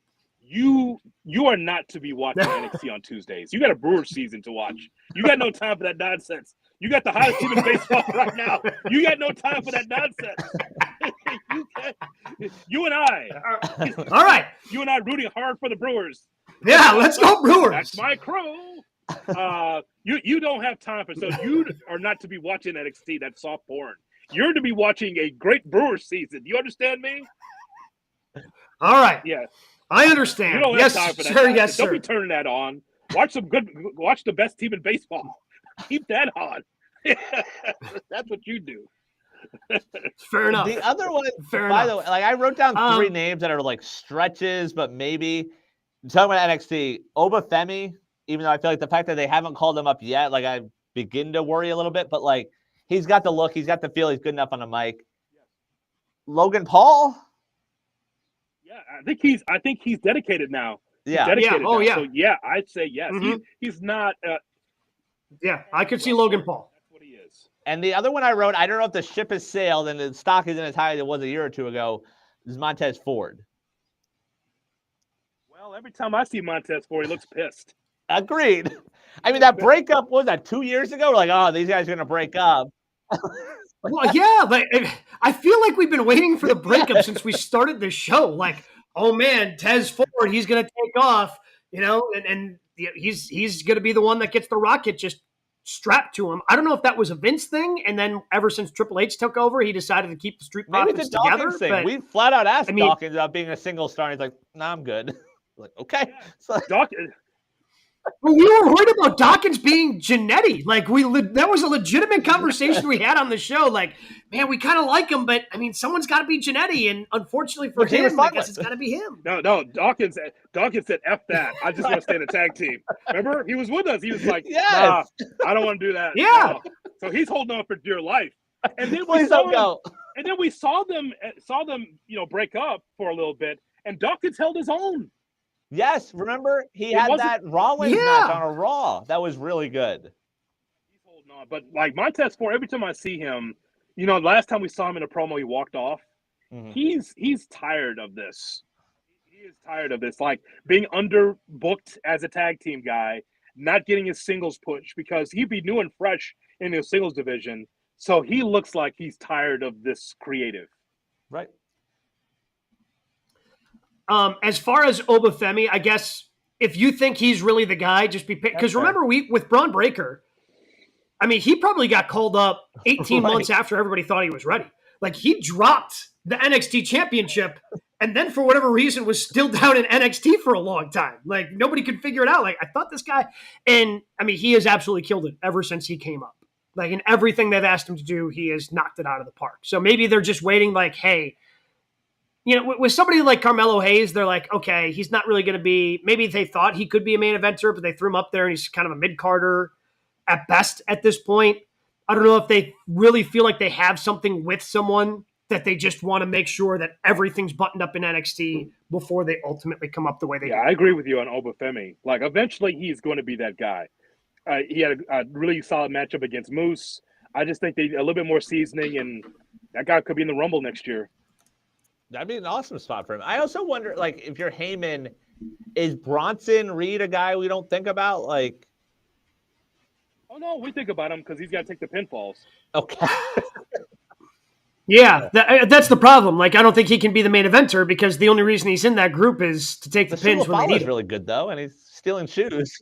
[SPEAKER 3] You are not to be watching NXT on Tuesdays. You got a Brewers season to watch. You got no time for that nonsense. You got the hottest team in baseball right now. You got no time for that nonsense. You and I.
[SPEAKER 1] All right.
[SPEAKER 3] You and I rooting hard for the Brewers.
[SPEAKER 1] Yeah, let's go Brewers.
[SPEAKER 3] That's my crew. You don't have time for, so you are not to be watching NXT. That's soft porn. You're to be watching a great Brewers season. Do you understand me?
[SPEAKER 1] All right.
[SPEAKER 3] Yeah.
[SPEAKER 1] I understand.
[SPEAKER 3] You don't have time for that.
[SPEAKER 1] Sir, yes,
[SPEAKER 3] don't
[SPEAKER 1] sir.
[SPEAKER 3] be turning that on. Watch the best team in baseball. Keep that on. That's what you do.
[SPEAKER 1] Fair enough.
[SPEAKER 2] The other one, by the way, like I wrote down three names that are like stretches, but maybe talking about NXT, Obafemi, even though I feel like the fact that they haven't called him up yet, like I begin to worry a little bit, but like he's got the look, he's got the feel, he's good enough on the mic. Logan Paul.
[SPEAKER 3] Yeah, I think he's dedicated now.
[SPEAKER 2] Yeah.
[SPEAKER 3] Dedicated
[SPEAKER 1] yeah. Oh,
[SPEAKER 3] now.
[SPEAKER 1] yeah.
[SPEAKER 3] So yeah, I'd say yes.
[SPEAKER 1] Mm-hmm.
[SPEAKER 3] He's not.
[SPEAKER 1] Yeah, I could see Logan Paul.
[SPEAKER 3] That's what he is.
[SPEAKER 2] And the other one I wrote, I don't know if the ship has sailed and the stock isn't as high as it was a year or two ago, is Montez Ford.
[SPEAKER 3] Well, every time I see Montez Ford, he looks pissed.
[SPEAKER 2] Agreed. I mean, that breakup, was that 2 years ago? We're like, oh, these guys are going to break up.
[SPEAKER 1] Well, yeah, but I feel like we've been waiting for the breakup since we started this show. Like, oh man, Tez Ford, he's going to take off, and he's going to be the one that gets the rocket just strapped to him. I don't know if that was a Vince thing, and then ever since Triple H took over, he decided to keep the Street Profits together.
[SPEAKER 2] Thing.
[SPEAKER 1] But,
[SPEAKER 2] we flat out asked Dawkins about being a single star, and he's like, "Nah, I'm good." Like, okay.
[SPEAKER 3] Yeah.
[SPEAKER 2] So,
[SPEAKER 3] Dawkins.
[SPEAKER 1] Well, we were worried about Dawkins being Jannetty. Like that was a legitimate conversation we had on the show. Like, man, we kind of like him, but I mean, someone's got to be Jannetty, and unfortunately for him, I guess it's got to be him.
[SPEAKER 3] No, Dawkins said, "F that. I just want to stay in a tag team." Remember, he was with us. He was like,
[SPEAKER 2] yes.
[SPEAKER 3] "Nah, I don't want to do that."
[SPEAKER 1] Yeah.
[SPEAKER 3] No. So he's holding on for dear life. And then
[SPEAKER 2] please don't go.
[SPEAKER 3] And then we saw them, break up for a little bit, and Dawkins held his own.
[SPEAKER 2] Yes, remember he had that Rollins match on a Raw. That was really good.
[SPEAKER 3] He's holding on, but like Montez Ford, every time I see him, last time we saw him in a promo, he walked off. Mm-hmm. He's tired of this. He is tired of this, like being underbooked as a tag team guy, not getting his singles push because he'd be new and fresh in the singles division. So he looks like he's tired of this creative.
[SPEAKER 2] Right.
[SPEAKER 1] As far as Obafemi, I guess if you think he's really the guy, just be because remember with Braun Breaker, I mean he probably got called up 18 months after everybody thought he was ready. Like he dropped the NXT championship and then for whatever reason was still down in NXT for a long time. Like nobody could figure it out. Like I thought this guy, and I mean he has absolutely killed it ever since he came up. Like in everything they've asked him to do, he has knocked it out of the park. So maybe they're just waiting. Like, hey. With somebody like Carmelo Hayes, they're like, okay, he's not really going to be – maybe they thought he could be a main eventer, but they threw him up there and he's kind of a mid-carder at best at this point. I don't know if they really feel like they have something with someone that they just want to make sure that everything's buttoned up in NXT before they ultimately come up the way they do.
[SPEAKER 3] Yeah, I agree with you on Obafemi. Like, eventually he's going to be that guy. He had a really solid matchup against Moose. I just think they a little bit more seasoning, and that guy could be in the Rumble next year.
[SPEAKER 2] That'd be an awesome spot for him. I also wonder, like, if you're Heyman, is Bronson Reed a guy we don't think about? Like,
[SPEAKER 3] oh no, we think about him because he's got to take the pinfalls.
[SPEAKER 2] Okay.
[SPEAKER 1] Yeah, that's the problem. Like, I don't think he can be the main eventer because the only reason he's in that group is to take the pins when they need it.
[SPEAKER 2] Really good though, and he's stealing shoes.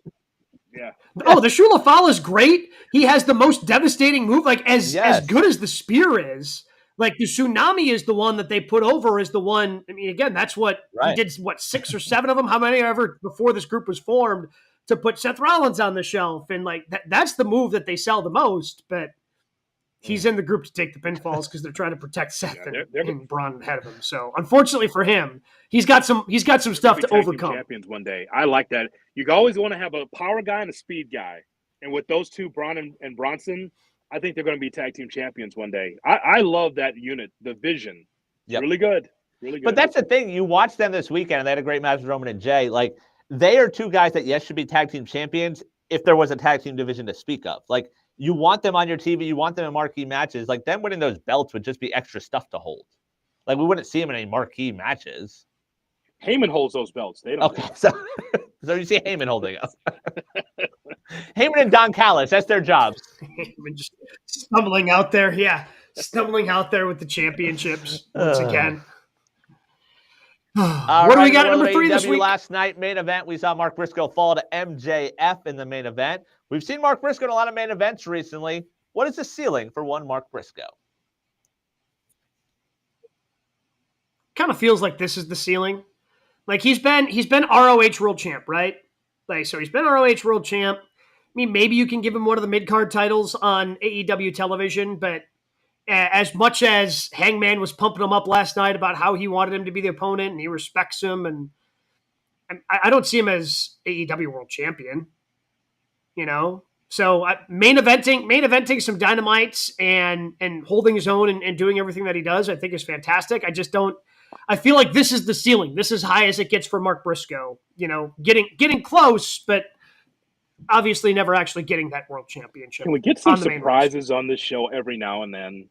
[SPEAKER 3] Yeah.
[SPEAKER 1] Oh, the Shula Fala is great. He has the most devastating move. Like as good as the spear is. Like the tsunami is the one that they put over as the one. I mean, again, that's what he did. What 6 or 7 of them? How many ever before this group was formed to put Seth Rollins on the shelf. And like that's the move that they sell the most, but he's in the group to take the pinfalls because they're trying to protect Seth and Braun ahead of him. So unfortunately for him, he's got some stuff to overcome.
[SPEAKER 3] Champions one day. I like that. You always want to have a power guy and a speed guy. And with those two, Braun and Bronson, I think they're going to be tag team champions one day. I love that unit, the vision.
[SPEAKER 2] Yep.
[SPEAKER 3] Really good. Really good.
[SPEAKER 2] But that's the thing. You watch them this weekend, and they had a great match with Roman and Jay. Like, they are two guys that, yes, should be tag team champions if there was a tag team division to speak of. Like, you want them on your TV. You want them in marquee matches. Like, them winning those belts would just be extra stuff to hold. Like, we wouldn't see them in any marquee matches.
[SPEAKER 3] Heyman holds those belts. They don't.
[SPEAKER 2] Okay, so you see Heyman holding them. Heyman and Don Callis, that's their jobs.
[SPEAKER 1] Heyman just stumbling out there. Yeah, stumbling out there with the championships once again. What do we got at number 3 this week?
[SPEAKER 2] Last night, main event, we saw Mark Briscoe fall to MJF in the main event. We've seen Mark Briscoe in a lot of main events recently. What is the ceiling for one Mark Briscoe?
[SPEAKER 1] Kind of feels like this is the ceiling. Like he's been ROH World Champ, right? Like so he's been ROH World Champ. I mean, maybe you can give him one of the mid-card titles on AEW television, but as much as Hangman was pumping him up last night about how he wanted him to be the opponent and he respects him, and I don't see him as AEW World Champion, you know? So main eventing some dynamites and holding his own and doing everything that he does, I think is fantastic. I feel like this is the ceiling. This is high as it gets for Mark Briscoe, you know, getting close, but obviously never actually getting that world championship.
[SPEAKER 3] Can we get some surprises on this show every now and then?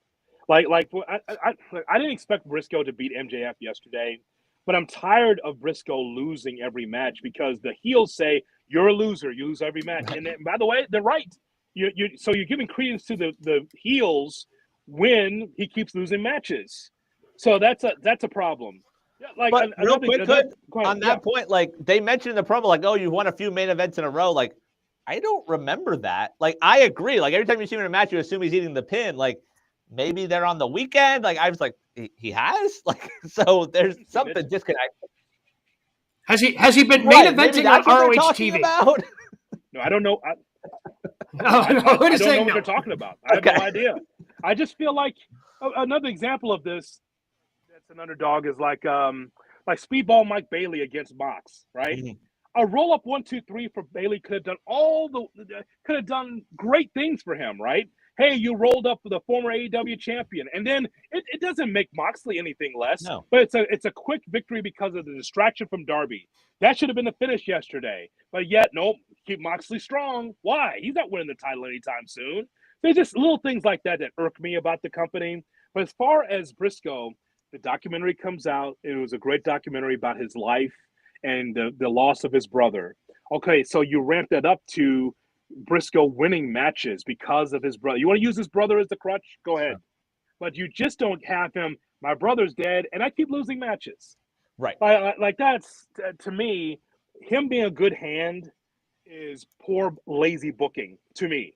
[SPEAKER 3] I didn't expect Briscoe to beat MJF yesterday, but I'm tired of Briscoe losing every match because the heels say, you're a loser, you lose every match. And by the way, they're right. So you're giving credence to the heels when he keeps losing matches. So that's a problem. Yeah, like
[SPEAKER 2] but real quick, on that point, like they mentioned in the promo, like, oh, you won a few main events in a row. Like, I don't remember that. Like, I agree. Like, every time you see him in a match, you assume he's eating the pin. Like, maybe they're on the weekend. Like, I was like, he has? Like, so there's something disconnect.
[SPEAKER 1] Has he been main eventing on ROH TV?
[SPEAKER 3] About? No, I don't know. I don't know what they're talking about. I have no idea. I just feel like another example of this that's an underdog is like Speedball Mike Bailey against Mox, right? Mm-hmm. A roll up 1, 2, 3 for Bailey could have done great things for him, right? Hey, you rolled up for the former AEW champion, and then it doesn't make Moxley anything less. No. But it's a quick victory because of the distraction from Darby. That should have been the finish yesterday, but yet nope. Keep Moxley strong. Why? He's not winning the title anytime soon. There's just little things like that irk me about the company. But as far as Briscoe, the documentary comes out. It was a great documentary about his life and the loss of his brother. Okay, so you ramp that up to Briscoe winning matches because of his brother. You want to use his brother as the crutch? Go ahead. But you just don't have him, my brother's dead, and I keep losing matches.
[SPEAKER 2] Right.
[SPEAKER 3] Like that's, to me, him being a good hand is poor, lazy booking to me.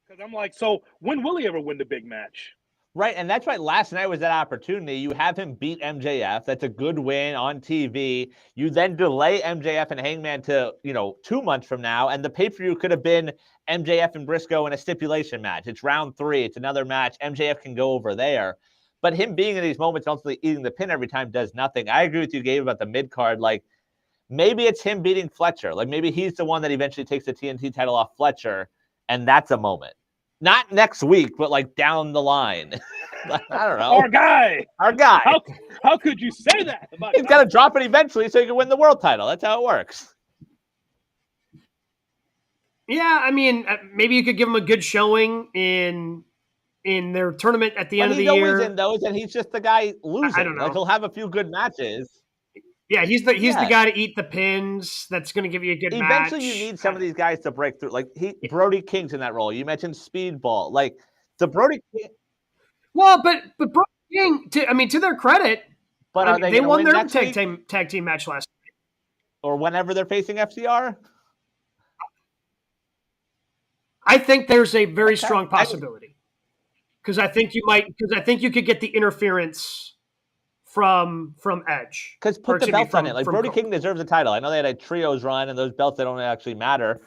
[SPEAKER 3] Because I'm like, so when will he ever win the big match?
[SPEAKER 2] Right, and that's why last night was that opportunity. You have him beat MJF. That's a good win on TV. You then delay MJF and Hangman to, 2 months from now, and the pay-per-view could have been MJF and Briscoe in a stipulation match. It's round 3. It's another match. MJF can go over there. But him being in these moments, ultimately eating the pin every time does nothing. I agree with you, Gabe, about the mid-card. Like, maybe it's him beating Fletcher. Like, maybe he's the one that eventually takes the TNT title off Fletcher, and that's a moment. Not next week, but like down the line. I don't know.
[SPEAKER 3] Our guy. How could you say that?
[SPEAKER 2] He's got to drop it eventually so he can win the world title. That's how it works.
[SPEAKER 1] Yeah, I mean, maybe you could give him a good showing in their tournament at the end of the year.
[SPEAKER 2] He's always in those, and he's just the guy losing. I don't know. Like, he'll have a few good matches.
[SPEAKER 1] Yeah, he's the guy to eat the pins. That's going to give you a good match.
[SPEAKER 2] Eventually, you need some of these guys to break through. Like Brody King's in that role. You mentioned Speedball. Like the Brody King.
[SPEAKER 1] Well, but Brody King, to their credit,
[SPEAKER 2] but
[SPEAKER 1] they won their tag team match last night.
[SPEAKER 2] Or whenever they're facing FCR.
[SPEAKER 1] I think there's a very strong possibility because I think you could get the interference from Edge.
[SPEAKER 2] Because put the belt on it. Like Brody King deserves a title. I know they had a trios run, and those belts that don't actually matter.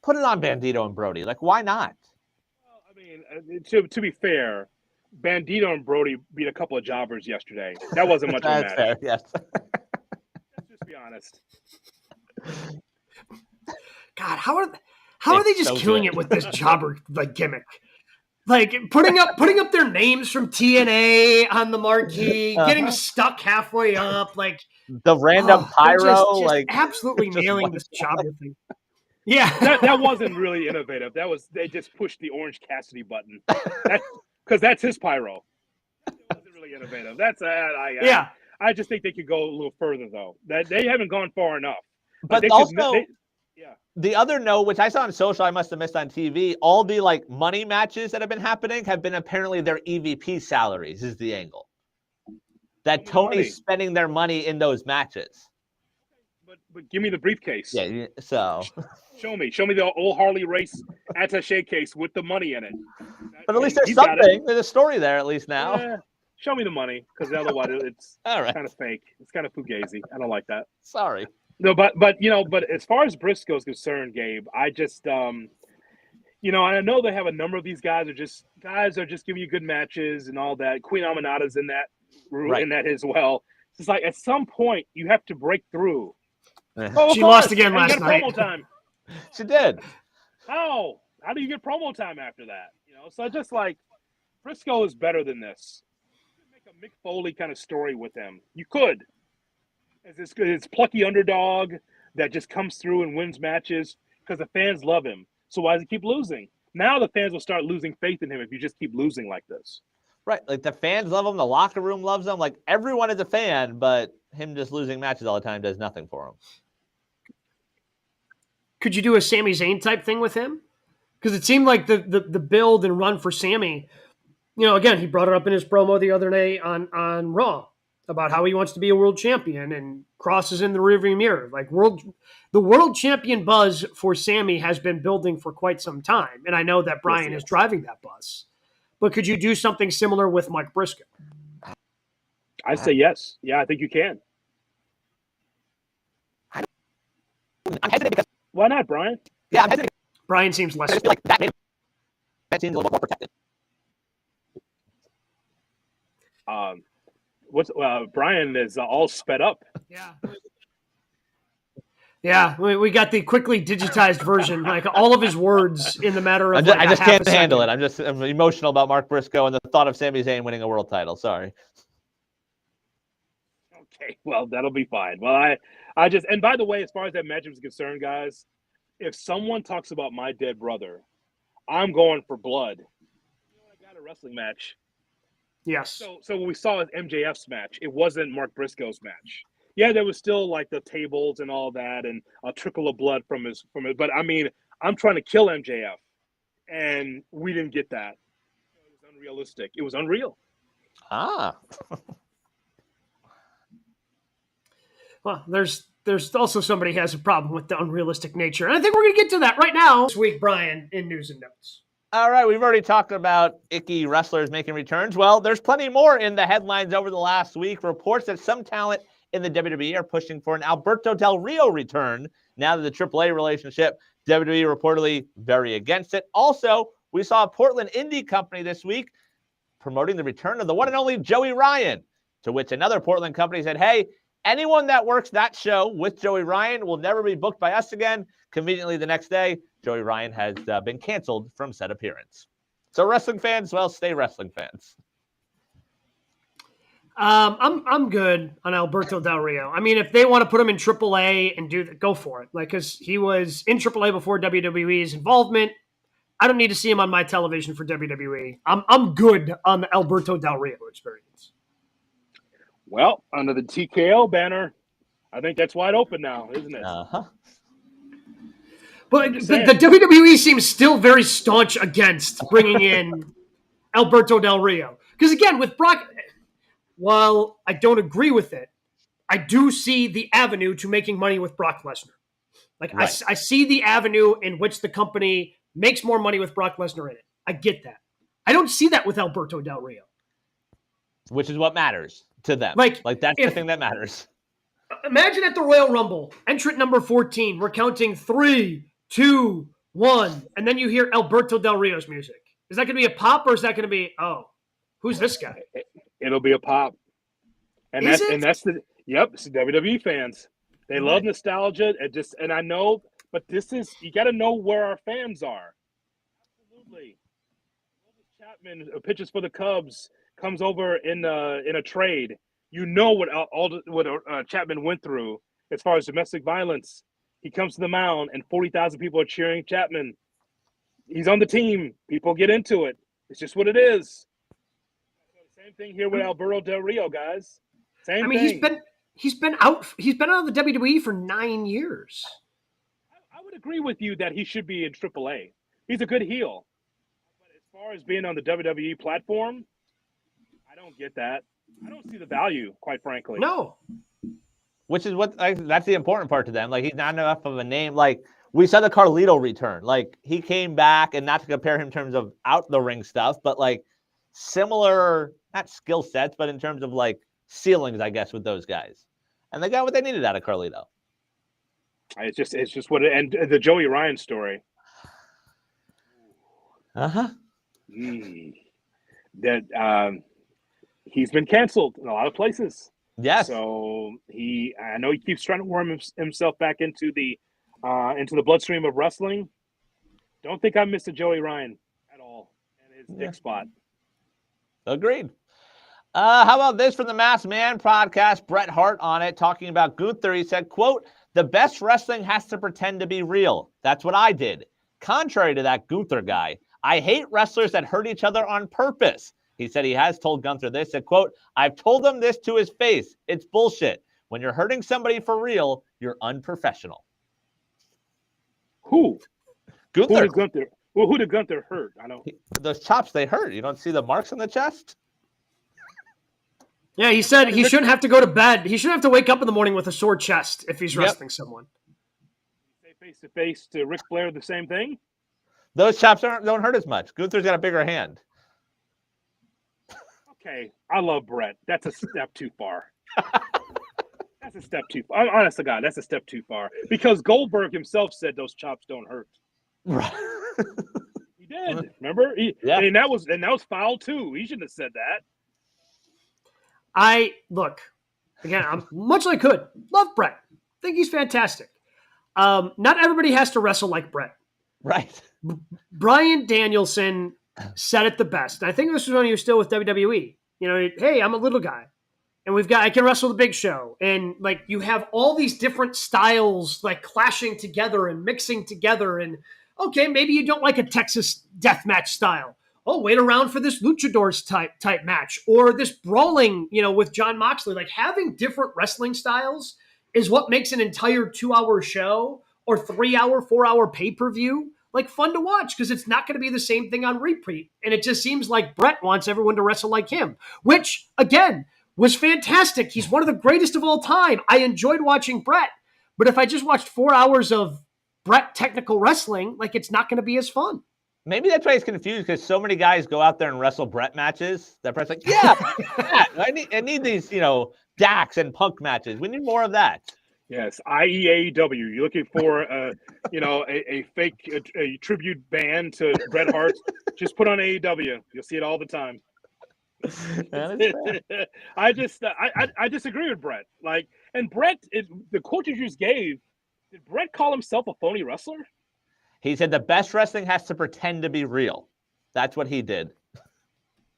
[SPEAKER 2] Put it on Bandido and Brody. Like, why not?
[SPEAKER 3] Well, I mean, to be fair, Bandido and Brody beat a couple of jobbers yesterday. That wasn't much of a match.
[SPEAKER 2] Fair, yes.
[SPEAKER 3] Let's just be honest.
[SPEAKER 1] God, how are they just killing it with this jobber like gimmick? Like putting up their names from TNA on the marquee, getting stuck halfway up, like
[SPEAKER 2] the random pyro,
[SPEAKER 1] just
[SPEAKER 2] like
[SPEAKER 1] absolutely nailing this jobber thing. Yeah,
[SPEAKER 3] that wasn't really innovative. They just pushed the Orange Cassidy button. Because that's his pyro. It wasn't really innovative. I just think they could go a little further though. That they haven't gone far enough.
[SPEAKER 2] But also, the other note, which I saw on social, I must have missed on TV, all the like money matches that have been happening have been apparently their EVP salaries is the angle. That Tony's spending their money in those matches.
[SPEAKER 3] But give me the briefcase.
[SPEAKER 2] Yeah, so
[SPEAKER 3] show me the old Harley Race attaché case with the money in it.
[SPEAKER 2] But at least there's something. There's a story there at least now.
[SPEAKER 3] Yeah, show me the money, because otherwise it's
[SPEAKER 2] all right.
[SPEAKER 3] Kind of fake. It's kind of fugazi. I don't like that.
[SPEAKER 2] Sorry.
[SPEAKER 3] No, but as far as Briscoe is concerned, Gabe, I just and I know they have a number of these guys are just giving you good matches and all that. Queen Aminata's in that in that as well. It's like at some point you have to break through.
[SPEAKER 1] She lost again last night.
[SPEAKER 3] Promo time.
[SPEAKER 2] She did.
[SPEAKER 3] How do you get promo time after that? So just like Briscoe is better than this. You could make a Mick Foley kind of story with him. You could. It's plucky underdog that just comes through and wins matches because the fans love him. So why does he keep losing? Now the fans will start losing faith in him if you just keep losing like this.
[SPEAKER 2] Right. Like the fans love him. The locker room loves him. Like everyone is a fan, but him just losing matches all the time does nothing for him.
[SPEAKER 1] Could you do a Sami Zayn type thing with him? Because it seemed like the build and run for Sami, again, he brought it up in his promo the other day on Raw about how he wants to be a world champion and crosses in the rearview mirror. Like the world champion buzz for Sami has been building for quite some time. And I know that Brian is driving that buzz. But could you do something similar with Mark Briscoe?
[SPEAKER 3] I'd say yes. Yeah, I think you can.
[SPEAKER 2] I'm hesitant because...
[SPEAKER 3] Why not, Brian?
[SPEAKER 2] Yeah, I'm hesitant.
[SPEAKER 1] Brian seems less...
[SPEAKER 2] I just feel like that seems a little more protected.
[SPEAKER 3] Brian is all sped up.
[SPEAKER 1] Yeah. Yeah, we got the quickly digitized version, like all of his words in the matter of
[SPEAKER 2] I just can't handle it. I'm emotional about Mark Briscoe and the thought of Sami Zayn winning a world title. Sorry.
[SPEAKER 3] Okay, well, that'll be fine. Well, I just, and by the way, as far as that matchup is concerned, guys, if someone talks about my dead brother, I'm going for blood. I got a wrestling match.
[SPEAKER 1] Yes.
[SPEAKER 3] So when we saw MJF's match, it wasn't Mark Briscoe's match. Yeah, there was still like the tables and all that, and a trickle of blood from it. But I mean, I'm trying to kill MJF, and we didn't get that. It was unrealistic. It was unreal.
[SPEAKER 1] Well, there's also somebody who has a problem with the unrealistic nature, and I think we're going to get to that right now this week, Brian, in news and notes.
[SPEAKER 2] All right, we've already talked about icky wrestlers making returns. Well, there's plenty more in the headlines over the last week. Reports that some talent in the WWE are pushing for an Alberto Del Rio return now that the AAA relationship, WWE reportedly very against it. Also, we saw a Portland indie company this week promoting the return of the one and only Joey Ryan, to which another Portland company said, hey, anyone that works that show with Joey Ryan will never be booked by us again. Conveniently, the next day, Joey Ryan has been canceled from said appearance. So wrestling fans, well, stay wrestling fans.
[SPEAKER 1] I'm good on Alberto Del Rio. I mean, if they want to put him in AAA and do that, go for it. Like, because he was in AAA before WWE's involvement. I don't need to see him on my television for WWE. I'm good on the Alberto Del Rio experience.
[SPEAKER 3] Well, under the TKO banner, I think that's wide open now, isn't it?
[SPEAKER 2] Uh-huh.
[SPEAKER 1] But the WWE seems still very staunch against bringing in Alberto Del Rio. Because again, with Brock, while I don't agree with it, I do see the avenue to making money with Brock Lesnar. Like right. I see the avenue in which the company makes more money with Brock Lesnar in it. I get that. I don't see that with Alberto Del Rio.
[SPEAKER 2] Which is what matters. to them.
[SPEAKER 1] Like
[SPEAKER 2] that's the thing that matters.
[SPEAKER 1] Imagine at the Royal Rumble, entrant number 14, we're counting 3, 2, 1, and then you hear Alberto Del Rio's music. Is that going to be a pop, or is that going to be, oh, who's this guy?
[SPEAKER 3] It'll be a pop. And
[SPEAKER 1] it's
[SPEAKER 3] the WWE fans. They love nostalgia. And I know, but you got to know where our fans are. Absolutely. Chapman pitches for the Cubs, comes over in a trade. You know what Chapman went through as far as domestic violence. He comes to the mound, and 40,000 people are cheering Chapman. He's on the team. People get into it. It's just what it is. Same thing here with Alberto Del Rio, guys. Same thing.
[SPEAKER 1] He's been out of the WWE for 9 years.
[SPEAKER 3] I would agree with you that he should be in AAA. He's a good heel. But as far as being on the WWE platform, I don't get that. I don't see the value, quite frankly.
[SPEAKER 1] No.
[SPEAKER 2] Which is that's the important part to them. He's not enough of a name. We saw the Carlito return. He came back, and not to compare him in terms of out the ring stuff, but similar, not skill sets, but in terms of ceilings, I guess, with those guys. And they got what they needed out of Carlito.
[SPEAKER 3] It's just what it, and the Joey Ryan story. That he's been canceled in a lot of places.
[SPEAKER 2] Yes.
[SPEAKER 3] So I know he keeps trying to worm himself back into the bloodstream of wrestling. Don't think I missed a Joey Ryan at all and his dick spot.
[SPEAKER 2] Agreed. How about this from the Masked Man podcast? Bret Hart on it, talking about Gunther. He said, quote, "The best wrestling has to pretend to be real. That's what I did. Contrary to that Gunther guy, I hate wrestlers that hurt each other on purpose." He said he has told Gunther this, said, quote, "I've told him this to his face. It's bullshit. When you're hurting somebody for real, you're unprofessional."
[SPEAKER 3] Who?
[SPEAKER 2] Gunther.
[SPEAKER 3] Who did Gunther hurt? I know.
[SPEAKER 2] Those chops, they hurt. You don't see the marks on the chest?
[SPEAKER 1] Yeah, he said he shouldn't have to go to bed. He shouldn't have to wake up in the morning with a sore chest if he's wrestling someone.
[SPEAKER 3] Say face-to-face to Ric Flair the same thing?
[SPEAKER 2] Those chops don't hurt as much. Gunther's got a bigger hand.
[SPEAKER 3] Okay, I love Bret. That's a step too far. That's a step too far. Honest to God, that's a step too far. Because Goldberg himself said those chops don't hurt.
[SPEAKER 2] Right.
[SPEAKER 3] He did. Remember? And that was foul too. He shouldn't have said that.
[SPEAKER 1] I'm much like Hood. Love Bret. Think he's fantastic. Not everybody has to wrestle like Bret.
[SPEAKER 2] Right.
[SPEAKER 1] Bryan Danielson said it the best. I think this was when he was still with WWE. Hey, I'm a little guy, and I can wrestle the Big Show, and you have all these different styles clashing together and mixing together, and okay, maybe you don't like a Texas deathmatch style. Oh, wait around for this luchadors type match, or this brawling, with Jon Moxley. Having different wrestling styles is what makes an entire 2-hour show or 3-hour, 4-hour pay-per-view fun to watch, because it's not going to be the same thing on repeat. And it just seems like Bret wants everyone to wrestle like him, which again was fantastic. He's one of the greatest of all time. I enjoyed watching Bret, but if I just watched 4 hours of Bret technical wrestling, it's not going to be as fun.
[SPEAKER 2] Maybe that's why he's confused, because so many guys go out there and wrestle Bret matches that Bret's like, yeah, I need these, Dax and Punk matches. We need more of that.
[SPEAKER 3] Yes, AEW. You're looking for a fake tribute band to Bret Hart. Just put on AEW. You'll see it all the time. I disagree with Bret. And Bret, the quote you just gave, did Bret call himself a phony wrestler?
[SPEAKER 2] He said the best wrestling has to pretend to be real. That's what he did.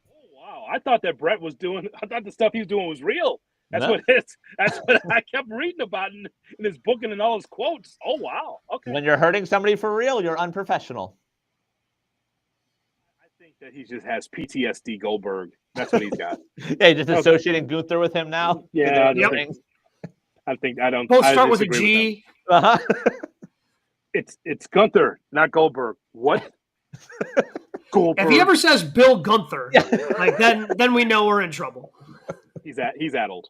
[SPEAKER 3] Oh wow! I thought that Bret was doing. I thought the stuff he was doing was real. That's what I kept reading about in his book and in all his quotes. Oh wow! Okay.
[SPEAKER 2] When you're hurting somebody for real, you're unprofessional.
[SPEAKER 3] I think that he just has PTSD. Goldberg. That's what he's got.
[SPEAKER 2] Yeah, just associating Gunther with him now.
[SPEAKER 3] Yeah, I don't.
[SPEAKER 1] Both start with a G.
[SPEAKER 3] It's Gunther, not Goldberg. What? Goldberg.
[SPEAKER 1] If he ever says Bill Gunther, then we know we're in trouble.
[SPEAKER 3] He's addled.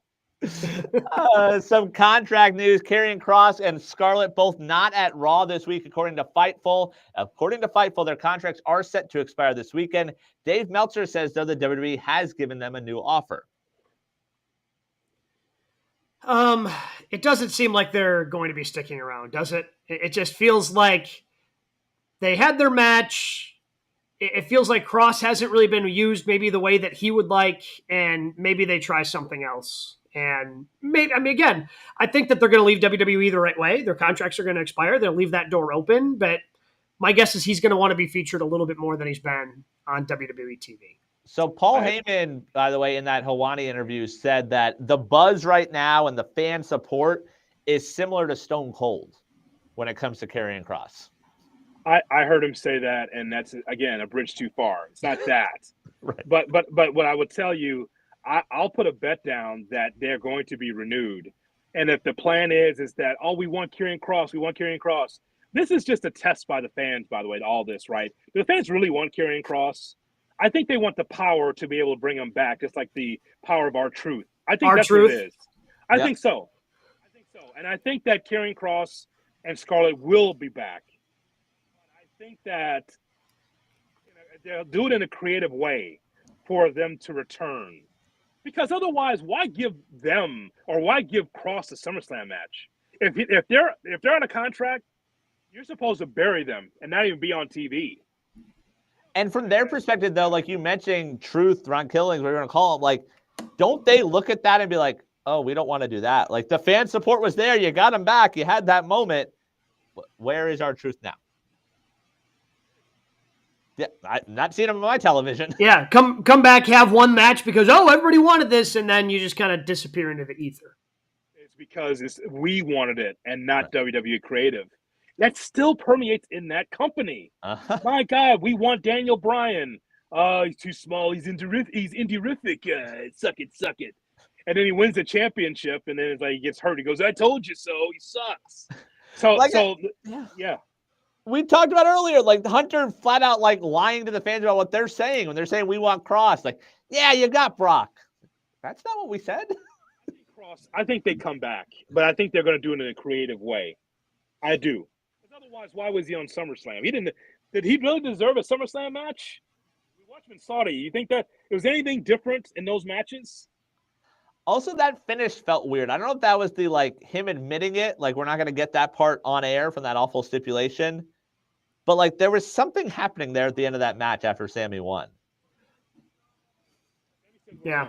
[SPEAKER 2] Some contract news. Karrion Kross and Scarlet both not at Raw this week, according to Fightful. According to Fightful, their contracts are set to expire this weekend. Dave Meltzer says, though, the WWE has given them a new offer.
[SPEAKER 1] It doesn't seem like they're going to be sticking around, does it? It just feels like they had their match. It feels like Cross hasn't really been used maybe the way that he would like, and maybe they try something else. And maybe, I mean, again, I think that they're going to leave WWE the right way. Their contracts are going to expire. They'll leave that door open, but my guess is he's going to want to be featured a little bit more than he's been on WWE TV.
[SPEAKER 2] So Paul Heyman, by the way, in that Hawani interview said that the buzz right now and the fan support is similar to Stone Cold when it comes to Karrion Kross.
[SPEAKER 3] I heard him say that, and that's, again, a bridge too far. It's not that.
[SPEAKER 2] Right.
[SPEAKER 3] But what I would tell you, I'll put a bet down that they're going to be renewed. And if the plan is that, we want Karrion Kross, this is just a test by the fans, by the way, to all this, right? Do the fans really want Karrion Kross? I think they want the power to be able to bring him back, just like the power of R-Truth. I think that's what it is. I think so. And I think that Karrion Kross and Scarlet will be back. I think that they'll do it in a creative way for them to return. Because otherwise, why give them or why give Kross a SummerSlam match? If they're on a contract, you're supposed to bury them and not even be on TV.
[SPEAKER 2] And from their perspective, though, like you mentioned, Truth, Ron Killings, whatever you want to call them, like, don't they look at that and be like, oh, we don't want to do that? Like, the fan support was there. You got him back. You had that moment. Where is R-Truth now? Yeah, I've not seen him on my television.
[SPEAKER 1] Yeah, come back, have one match because, everybody wanted this, and then you just kind of disappear into the ether.
[SPEAKER 3] It's because we wanted it and not WWE Creative. That still permeates in that company. My God, we want Daniel Bryan. He's too small. He's indie-rific. Suck it. And then he wins the championship, and then it's like he gets hurt. He goes, I told you so. He sucks. Yeah.
[SPEAKER 2] We talked about earlier, like Hunter flat out like lying to the fans about what they're saying when they're saying we want Kross. Like, yeah, you got Brock. That's not what we said.
[SPEAKER 3] I think they come back, but I think they're going to do it in a creative way. I do. Because otherwise, why was he on SummerSlam? Did he really deserve a SummerSlam match? We watched him in Saudi. You think that it was anything different in those matches?
[SPEAKER 2] Also, that finish felt weird. I don't know if that was the like him admitting it, like we're not going to get that part on air from that awful stipulation. But like there was something happening there at the end of that match after Sami won.
[SPEAKER 1] Yeah.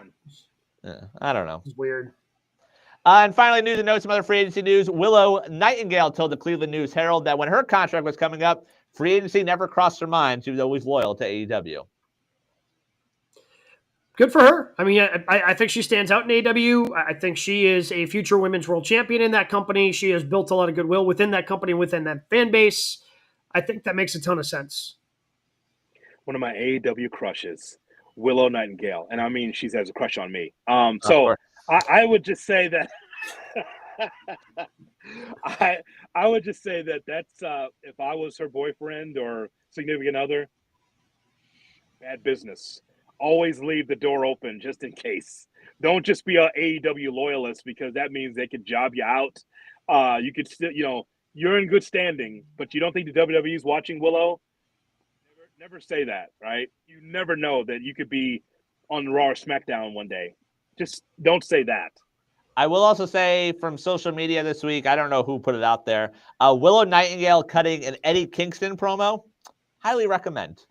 [SPEAKER 2] I don't know.
[SPEAKER 1] It's weird.
[SPEAKER 2] And finally, news and notes, some other free agency news. Willow Nightingale told the Cleveland News Herald that when her contract was coming up, free agency never crossed her mind. She was always loyal to AEW.
[SPEAKER 1] Good for her. I mean, I think she stands out in AEW. I think she is a future women's world champion in that company. She has built a lot of goodwill within that company, within that fan base. I think that makes a ton of sense.
[SPEAKER 3] One of my AEW crushes, Willow Nightingale. And I mean, she has a crush on me. So I would just say that I would just say that that's if I was her boyfriend or significant other, bad business. Always leave the door open just in case. Don't just be an AEW loyalist because that means they could job you out. You could still, you're in good standing, but you don't think the WWE is watching Willow? Never say that, right? You never know that you could be on Raw or SmackDown one day. Just don't say that.
[SPEAKER 2] I will also say from social media this week, I don't know who put it out there, Willow Nightingale cutting an Eddie Kingston promo. Highly recommend.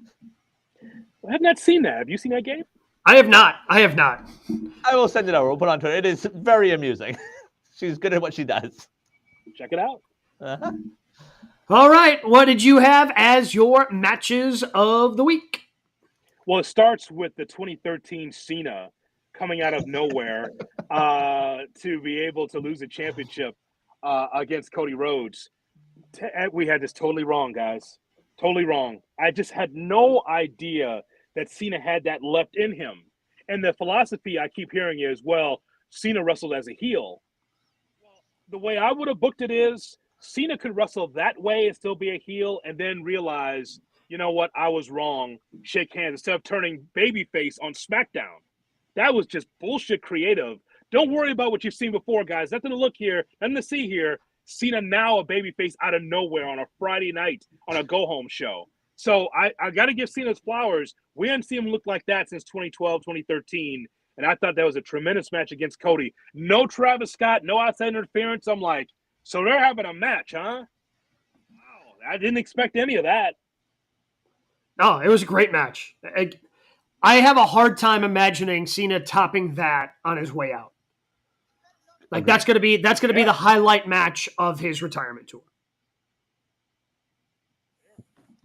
[SPEAKER 3] I have not seen that. Have you seen that, Gabe?
[SPEAKER 1] I have not. I
[SPEAKER 2] will send it over. We'll put it on Twitter. It is very amusing. She's good at what she does.
[SPEAKER 3] Check it out.
[SPEAKER 2] Uh-huh.
[SPEAKER 1] All right. What did you have as your matches of the week?
[SPEAKER 3] Well, it starts with the 2013 Cena coming out of nowhere to be able to lose a championship against Cody Rhodes. We had this totally wrong, guys. Totally wrong. I just had no idea that Cena had that left in him. And the philosophy I keep hearing is, well, Cena wrestled as a heel. Well, the way I would have booked it is Cena could wrestle that way and still be a heel and then realize, you know what, I was wrong. Shake hands instead of turning babyface on SmackDown. That was just bullshit creative. Don't worry about what you've seen before, guys. Nothing to look here, nothing to see here. Cena now a babyface out of nowhere on a Friday night on a go-home show. So I got to give Cena his flowers. We haven't seen him look like that since 2012, 2013. And I thought that was a tremendous match against Cody. No Travis Scott, no outside interference. I'm like, so they're having a match, huh? Wow, I didn't expect any of that.
[SPEAKER 1] No, it was a great match. I have a hard time imagining Cena topping that on his way out. Like that's gonna be the highlight match of his retirement tour.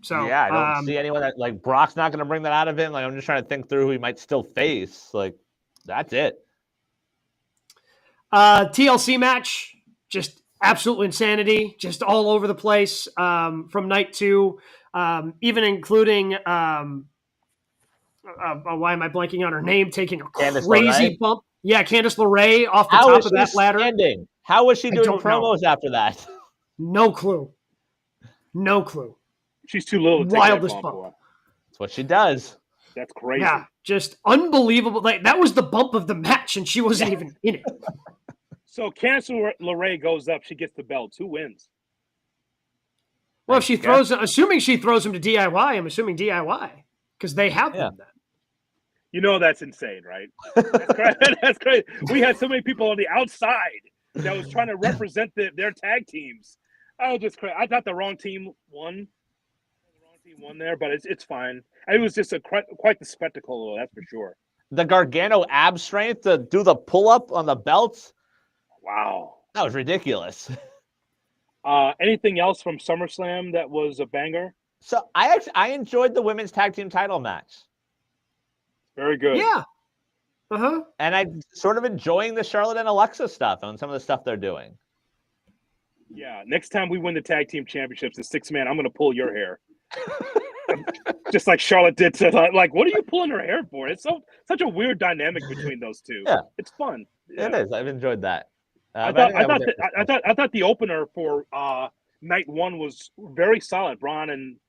[SPEAKER 1] So
[SPEAKER 2] yeah, I don't see anyone that like Brock's not gonna bring that out of him. Like I'm just trying to think through who he might still face. Like that's it.
[SPEAKER 1] TLC match, just absolute insanity, just all over the place from night 2, even including why am I blanking on her name? Taking a crazy bump. Yeah, Candice LeRae off the top of that ladder.
[SPEAKER 2] Standing? How was she doing promos after that?
[SPEAKER 1] No clue.
[SPEAKER 3] She's too little to take
[SPEAKER 1] Wildest
[SPEAKER 3] that
[SPEAKER 1] bump.
[SPEAKER 2] That's what she does.
[SPEAKER 3] That's crazy.
[SPEAKER 1] Yeah, just unbelievable. Like that was the bump of the match, and she wasn't even in it.
[SPEAKER 3] So Candice LeRae goes up. She gets the belt. Who wins?
[SPEAKER 1] Well, if she throws, assuming she throws him to DIY, I'm assuming DIY because they have them then.
[SPEAKER 3] You know that's insane, right? That's crazy. That's crazy. We had so many people on the outside that was trying to represent their tag teams. I was just crazy. I thought the wrong team won. There, but it's fine. It was just quite the spectacle, that's for sure.
[SPEAKER 2] The Gargano ab strength to do the pull up on the belts.
[SPEAKER 3] Wow,
[SPEAKER 2] that was ridiculous.
[SPEAKER 3] Anything else from SummerSlam that was a banger?
[SPEAKER 2] So I enjoyed the women's tag team title match.
[SPEAKER 3] Very good.
[SPEAKER 1] Yeah.
[SPEAKER 2] And I'm sort of enjoying the Charlotte and Alexa stuff and some of the stuff they're doing.
[SPEAKER 3] Yeah. Next time we win the tag team championships, the 6-man, I'm going to pull your hair. Just like Charlotte did to like, what are you pulling her hair for? It's such a weird dynamic between those two.
[SPEAKER 2] Yeah.
[SPEAKER 3] It's fun. Yeah.
[SPEAKER 2] It is. I've enjoyed that.
[SPEAKER 3] I thought the opener for night 1 was very solid. Bronson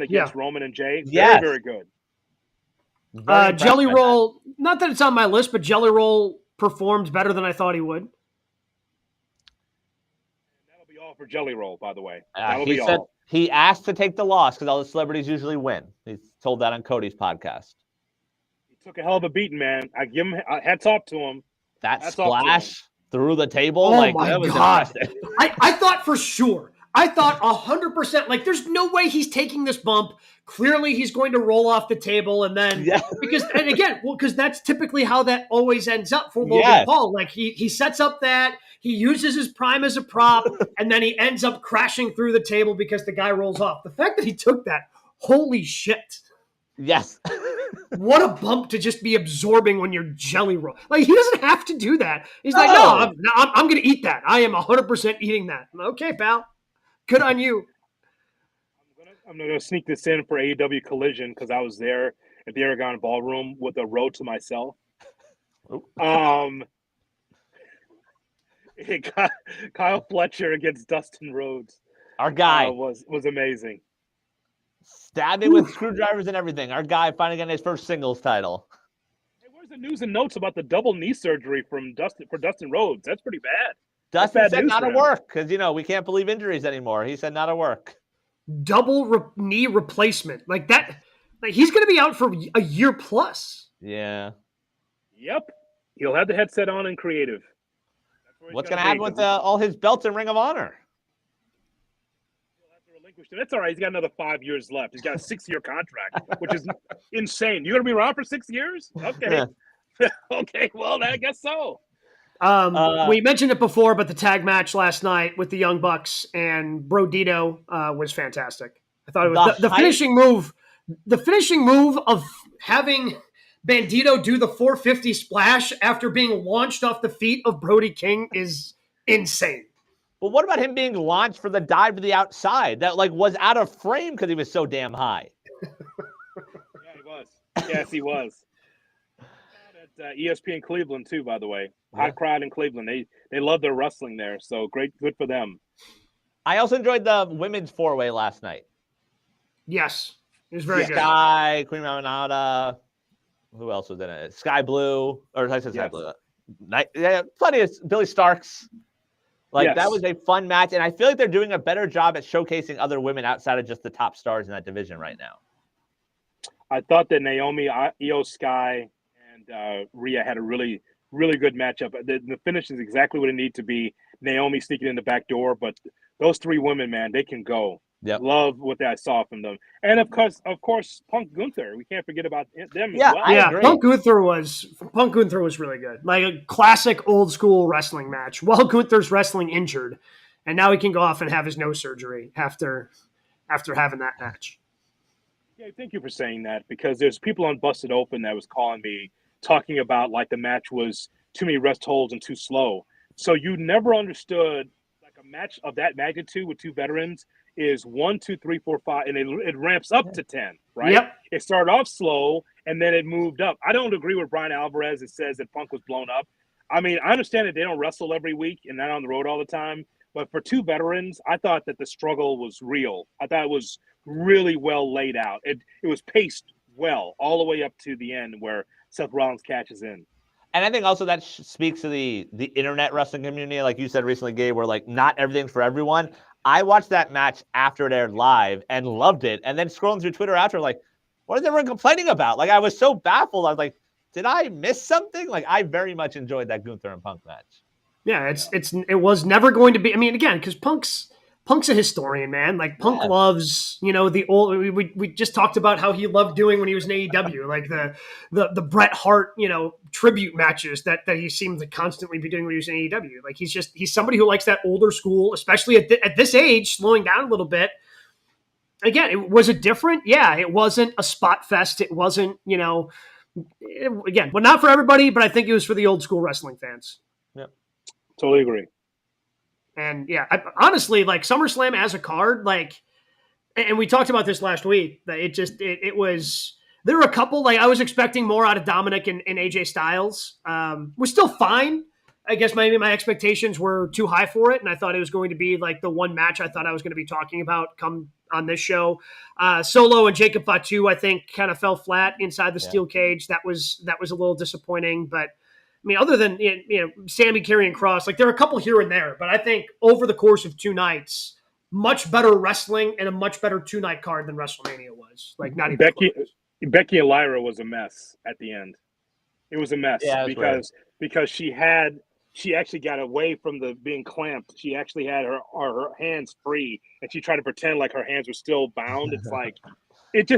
[SPEAKER 3] against Roman and Jay. Very, very good.
[SPEAKER 1] Jelly Roll, not that it's on my list, but Jelly Roll performed better than I thought he would.
[SPEAKER 3] That'll be all for Jelly Roll, by the way.
[SPEAKER 2] He asked to take the loss because all the celebrities usually win. He told that on Cody's podcast.
[SPEAKER 3] He took a hell of a beating, man. I give him hats off to him.
[SPEAKER 2] That splash through the table,
[SPEAKER 1] oh my God! I thought for sure. I thought 100%. Like, there's no way he's taking this bump. Clearly, he's going to roll off the table, and then because that's typically how that always ends up for Logan Paul. Like he sets up that. He uses his prime as a prop, and then he ends up crashing through the table because the guy rolls off. The fact that he took that, holy shit.
[SPEAKER 2] Yes.
[SPEAKER 1] What a bump to just be absorbing when you're Jelly Roll. Like, he doesn't have to do that. He's like, no, I'm going to eat that. I am 100% eating that. Okay, pal. Good on you.
[SPEAKER 3] I'm going to sneak this in for AEW Collision because I was there at the Aragon Ballroom with a road to myself. Kyle Fletcher against Dustin Rhodes.
[SPEAKER 2] Our guy
[SPEAKER 3] was amazing.
[SPEAKER 2] Stabbing with screwdrivers and everything. Our guy finally getting his first singles title.
[SPEAKER 3] Hey, where's the news and notes about the double knee surgery for Dustin Rhodes? That's pretty bad.
[SPEAKER 2] Dustin said not to work because we can't believe injuries anymore. He said not to work.
[SPEAKER 1] Double knee replacement like that. Like he's going to be out for a year plus.
[SPEAKER 2] Yeah.
[SPEAKER 3] Yep. He'll have the headset on and creative.
[SPEAKER 2] What's going to happen with all his belts in Ring of Honor?
[SPEAKER 3] He'll have to relinquish them. That's all right. He's got another 5 years left. He's got a 6-year contract, which is insane. You're going to be around for 6 years? Okay. Okay. Well, I guess so.
[SPEAKER 1] We mentioned it before, but the tag match last night with the Young Bucks and Brodido was fantastic. I thought it was the finishing move. The finishing move of having Bandido do the 450 splash after being launched off the feet of Brody King is insane.
[SPEAKER 2] But what about him being launched for the dive to the outside? That was out of frame because he was so damn high.
[SPEAKER 3] Yeah, he was. Yes, he was. At ESPN Cleveland too, by the way. Hot crowd in Cleveland. They love their wrestling there, so good for them.
[SPEAKER 2] I also enjoyed the women's 4-way last night.
[SPEAKER 1] Yes, it was very good.
[SPEAKER 2] Sky, Queen Ramonada. Who else was in it? Sky Blue, or I said Sky Blue. Plenty of Billy Starks. That was a fun match, and I feel like they're doing a better job at showcasing other women outside of just the top stars in that division right now.
[SPEAKER 3] I thought that Naomi, Io Sky, and Rhea had a really, really good matchup. The finish is exactly what it needs to be. Naomi sneaking in the back door, but those three women, man, they can go.
[SPEAKER 2] Yep.
[SPEAKER 3] Love what I saw from them, and of course, Punk Gunther. We can't forget about them
[SPEAKER 2] Yeah,
[SPEAKER 3] as well.
[SPEAKER 2] I
[SPEAKER 1] Yeah,
[SPEAKER 2] agree.
[SPEAKER 1] Punk Gunther was really good. Like a classic old school wrestling match. While Gunther's wrestling injured, and now he can go off and have his nose surgery after having that match.
[SPEAKER 3] Yeah, thank you for saying that, because there's people on Busted Open that was calling me, talking about like the match was too many rest holds and too slow. So you never understood, like, a match of that magnitude with two veterans is 1, 2, 3, 4, 5, and it ramps up to 10, right?
[SPEAKER 1] Yep.
[SPEAKER 3] It started off slow and then it moved up. I don't agree with Brian Alvarez that says that Punk was blown up. I mean, I understand that they don't wrestle every week and not on the road all the time, but for two veterans, I thought that the struggle was real. I thought it was really well laid out. It was paced well all the way up to the end where Seth Rollins catches in.
[SPEAKER 2] And I think also that speaks to the internet wrestling community, like you said recently, Gabe, where like not everything's for everyone. I watched that match after it aired live and loved it. And then scrolling through Twitter after, like, what is everyone complaining about? Like, I was so baffled. I was like, did I miss something? Like, I very much enjoyed that Gunther and Punk match.
[SPEAKER 1] Yeah, it was never going to be. I mean, again, because Punk's a historian, man. Like Punk loves, the old. We just talked about how he loved doing when he was in AEW, like the Bret Hart, tribute matches that he seemed to constantly be doing when he was in AEW. Like he's somebody who likes that older school, especially at this age, slowing down a little bit. Again, was it different? Yeah, it wasn't a spot fest. It wasn't, again, well, not for everybody, but I think it was for the old school wrestling fans.
[SPEAKER 2] Yep.
[SPEAKER 3] Totally agree.
[SPEAKER 1] And yeah, honestly, like SummerSlam as a card, like, and we talked about this last week, that it was, there were a couple, like I was expecting more out of Dominic and AJ Styles. Was still fine. I guess maybe my expectations were too high for it. And I thought it was going to be like the one match I thought I was going to be talking about come on this show. Solo and Jacob Fatu, I think, kind of fell flat inside the steel cage. That was a little disappointing, but I mean, other than, Sami carrying Cross, like there are a couple here and there, but I think over the course of two nights, much better wrestling and a much better 2-night card than WrestleMania was. Like not even
[SPEAKER 3] Becky and Lyra was a mess at the end. It was a mess because she actually got away from the being clamped. She actually had her hands free, and she tried to pretend like her hands were still bound. It's like it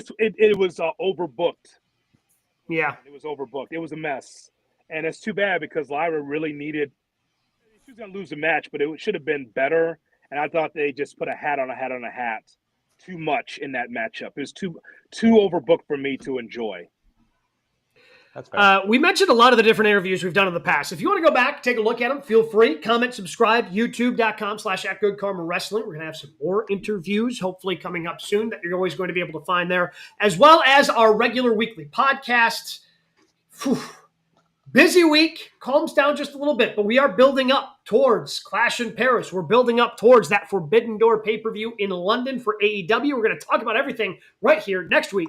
[SPEAKER 3] was overbooked.
[SPEAKER 1] Yeah,
[SPEAKER 3] it was overbooked. It was a mess. And it's too bad because Lyra really needed – she was going to lose the match, but it should have been better. And I thought they just put a hat on a hat on a hat too much in that matchup. It was too overbooked for me to enjoy.
[SPEAKER 2] That's fair.
[SPEAKER 1] We mentioned a lot of the different interviews we've done in the past. If you want to go back, take a look at them, feel free. Comment, subscribe, youtube.com/@GoodKarmaWrestling. We're going to have some more interviews, hopefully coming up soon, that you're always going to be able to find there, as well as our regular weekly podcasts. Whew. Busy week, calms down just a little bit, but we are building up towards Clash in Paris. We're building up towards that Forbidden Door pay-per-view in London for AEW. We're going to talk about everything right here next week